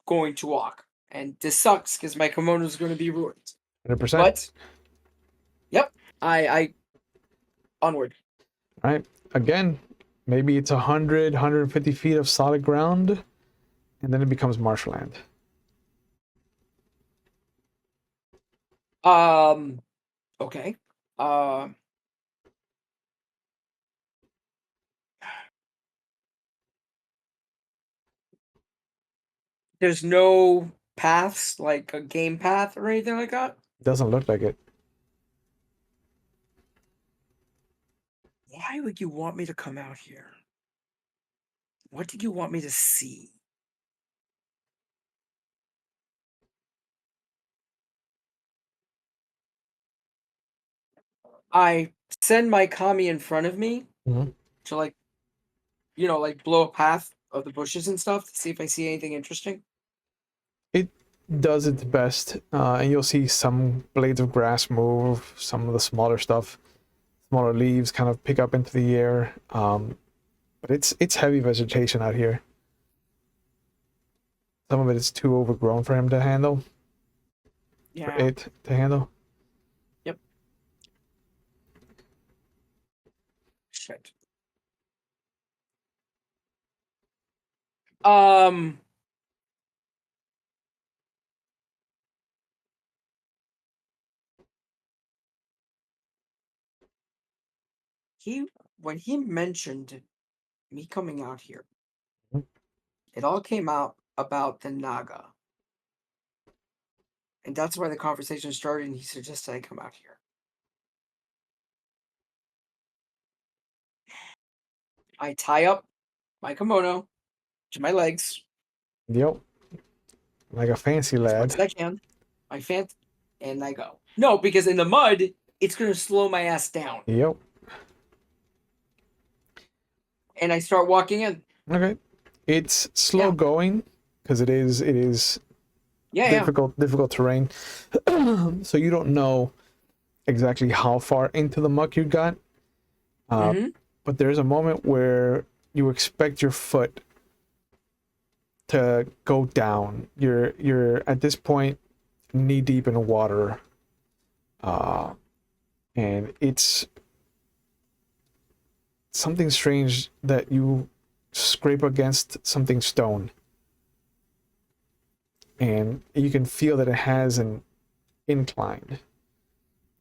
going to walk. And this sucks because my kimono is going to be ruined. 100%. But, yep, I onward. All right. Again, maybe it's 100, 150 feet of solid ground, and then it becomes marshland. Okay. There's no paths, like a game path or anything like that? Doesn't look like it. Why would you want me to come out here? What did you want me to see? I send my kami in front of me to like blow a path of the bushes and stuff to see if I see anything interesting. It does its best, and you'll see some blades of grass move, some of the smaller stuff, smaller leaves kind of pick up into the air. but it's heavy vegetation out here. Some of it is too overgrown for him to handle. For Yeah. it to handle. Shit. When he mentioned me coming out here, Mhm. it all came out about the Naga. And that's why the conversation started, and he suggested I come out here. I tie up my kimono to my legs Yep. Like a fancy as much as lad. I can. And I go. No, because in the mud, it's going to slow my ass down. Yep. And I start walking in. Okay. It's slow Yeah. going because it is Yeah, difficult terrain. So you don't know exactly how far into the muck you got. Mm-hmm. But there's a moment where you expect your foot to go down. You're at this point knee deep in water. And it's something strange that you scrape against something stone. And you can feel that it has an incline.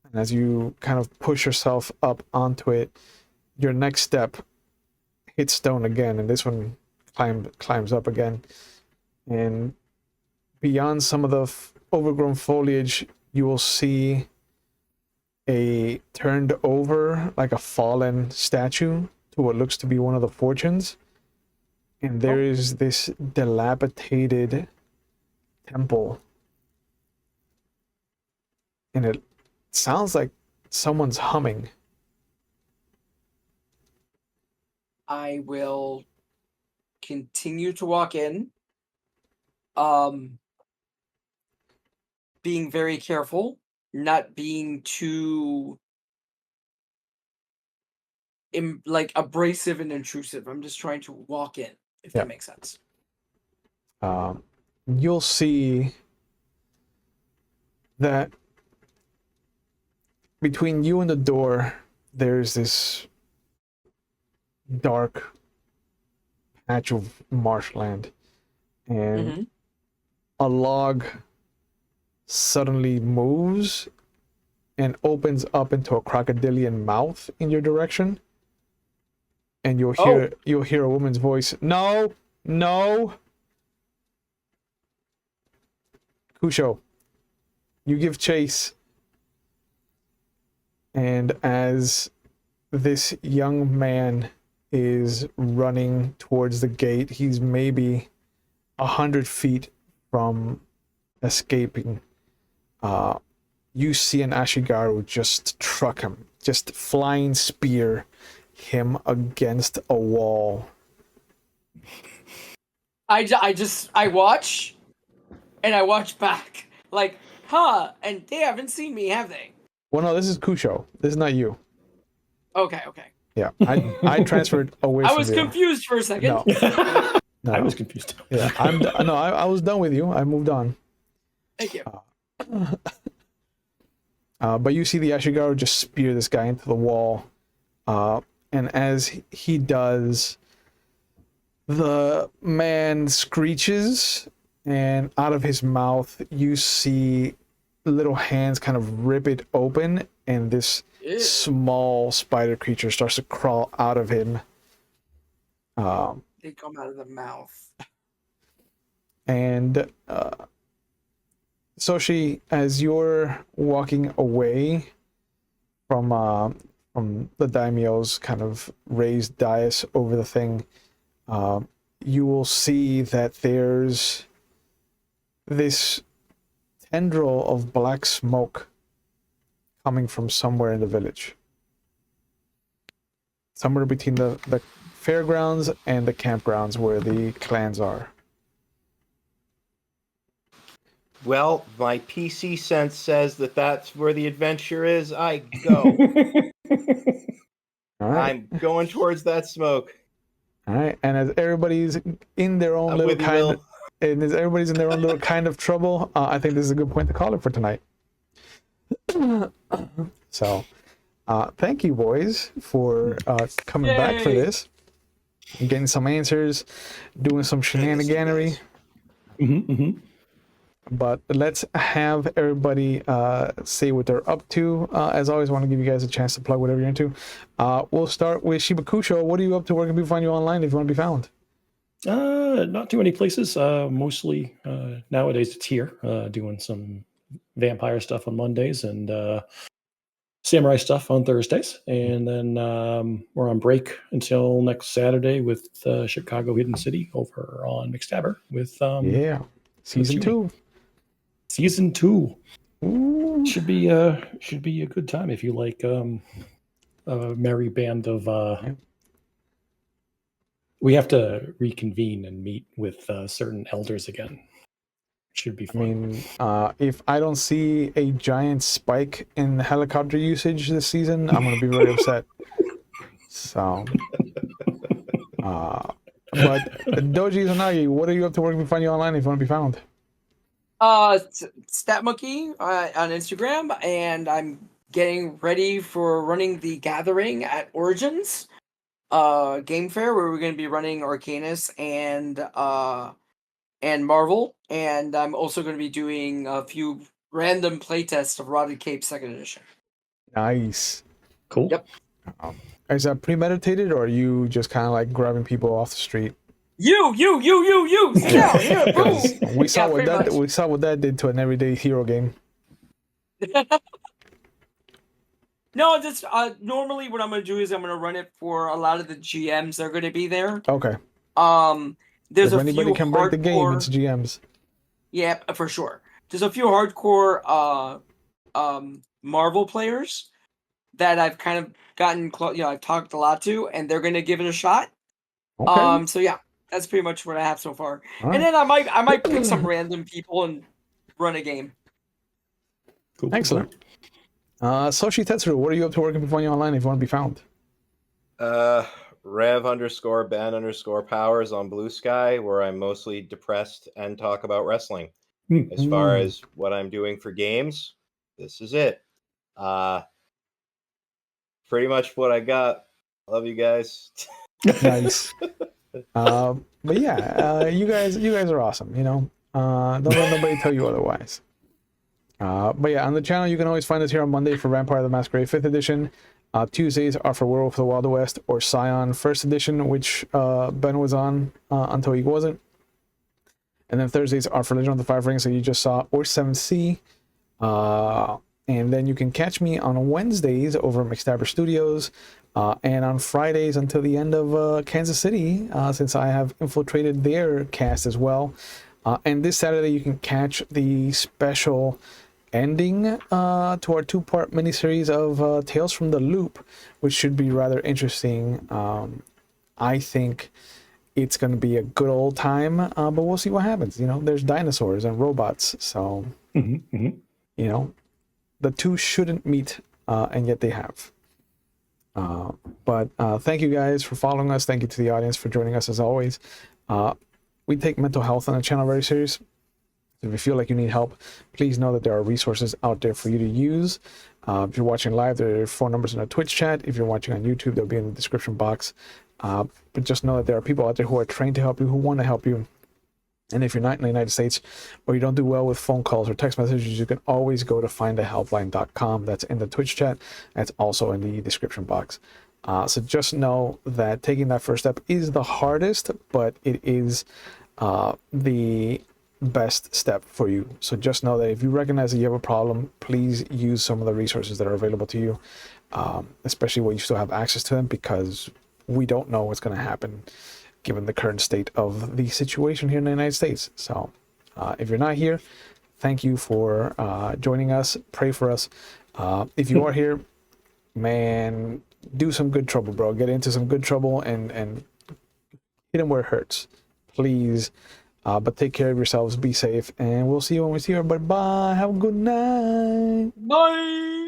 And as you kind of push yourself up onto it, your next step hits stone again, and this one climbs up again. And beyond some of the overgrown foliage, you will see a turned over, like a fallen statue to what looks to be one of the fortunes. And there is this dilapidated temple. And it sounds like someone's humming. I will continue to walk in. Being very careful, not being too abrasive and intrusive. I'm just trying to walk in, if Yeah. that makes sense. You'll see that between you and the door, there's this dark patch of marshland, and Mm-hmm. a log suddenly moves and opens up into a crocodilian mouth in your direction, and you'll hear a woman's voice. No, Kusho, you give chase. And as this young man is running towards the gate, he's maybe 100 feet from escaping. You see an Ashigaru just truck him, just flying spear him against a wall. I watch, and I watch back, like, and they haven't seen me, have they? Well, no, this is Kusho. This is not you. Okay. Yeah, I transferred away I from was you. confused for a second. No. No. I was confused. Yeah, I was done with you. I moved on. Thank you. But you see the Ashigaru just spear this guy into the wall. And as he does, the man screeches, and out of his mouth, you see little hands kind of rip it open, and this Ew. small spider creature starts to crawl out of him. They come out of the mouth. And Soshi, as you're walking away from the daimyo's kind of raised dais over the thing, you will see that there's this tendril of black smoke coming from somewhere in the village. Somewhere between the fairgrounds and the campgrounds where the clans are. Well, my PC sense says that that's where the adventure is. I go. All right. I'm going towards that smoke. All right, and as everybody's in their own I'm little with you, kind, Will. and as everybody's in their own little kind of trouble, I think this is a good point to call it for tonight. So, thank you, boys, for coming back for Yay! this, and getting some answers, doing some shenaniganery. But let's have everybody say what they're up to. As always, I want to give you guys a chance to plug whatever you're into. We'll start with Shibakusho. What are you up to? Where can people find you online if you want to be found? Not too many places. Mostly nowadays it's here, doing some vampire stuff on Mondays and samurai stuff on Thursdays. And then we're on break until next Saturday with Chicago Hidden City over on McStabber with Yeah, season 2. Season 2 Ooh. should be a good time if you like a merry band of. We have to reconvene and meet with certain elders again. Should be fun. I mean, if I don't see a giant spike in helicopter usage this season, I'm going to be very upset. So, but Doji Izanagi, what are you up to? Where can we find you online if you want to be found? Statmonkey on Instagram, and I'm getting ready for running the Gathering at Origins game fair, where we're going to be running Arcanus and Marvel, and I'm also going to be doing a few random playtests of Rotted Cape 2nd Edition. Nice. Cool. Yep. Is that premeditated, or are you just kind of like grabbing people off the street? You! Yeah, here, boom! We saw Yeah, what pretty that much. we saw what that did to an everyday hero game. No, just normally what I'm going to do is I'm going to run it for a lot of the GMs that are going to be there. Okay. There's If a anybody few can break the game, hardcore- it's GMs. Yeah, for sure. There's a few hardcore Marvel players that I've kind of gotten close. I've talked a lot to, and they're going to give it a shot. Okay. So yeah, that's pretty much what I have so far. All And right. then I might pick some random people and run a game. Cool. Excellent. Soshi Tetsuru, what are you up to? Where can we find you online if you want to be found? Rev_ban_powers on Blue Sky, where I'm mostly depressed and talk about wrestling. Hmm. As far as what I'm doing for games, this is it. Pretty much what I got. Love you guys. Nice. But yeah, you guys are awesome. Don't let nobody tell you otherwise. But yeah, on the channel you can always find us here on Monday for Vampire the Masquerade 5th edition. Tuesdays are for Werewolf of the Wild West or Scion 1st edition, which Ben was on until he wasn't. And then Thursdays are for Legend of the Five Rings that you just saw, or 7th Sea. And then you can catch me on Wednesdays over at McStabber Studios, and on Fridays until the end of Kansas City, since I have infiltrated their cast as well. And this Saturday you can catch the special ending to our 2-part miniseries of Tales from the Loop, which should be rather interesting. I think it's going to be a good old time, but we'll see what happens. There's dinosaurs and robots, so the two shouldn't meet, and yet they have. But thank you guys for following us. Thank you to the audience for joining us as always. We take mental health on the channel very serious. If you feel like you need help, please know that there are resources out there for you to use. If you're watching live, there are phone numbers in our Twitch chat. If you're watching on YouTube, they'll be in the description box. But just know that there are people out there who are trained to help you, who want to help you. And if you're not in the United States, or you don't do well with phone calls or text messages, you can always go to findahelpline.com. That's in the Twitch chat. That's also in the description box. So just know that taking that first step is the hardest, but it is the best step for you. So just know that if you recognize that you have a problem, please use some of the resources that are available to you, especially when you still have access to them, because we don't know what's going to happen given the current state of the situation here in the United States. So if you're not here, thank you for joining us. Pray for us. If you are here, man, do some good trouble, bro. Get into some good trouble and hit them where it hurts, please. But take care of yourselves, be safe, and we'll see you when we see you. Bye bye. Have a good night. Bye.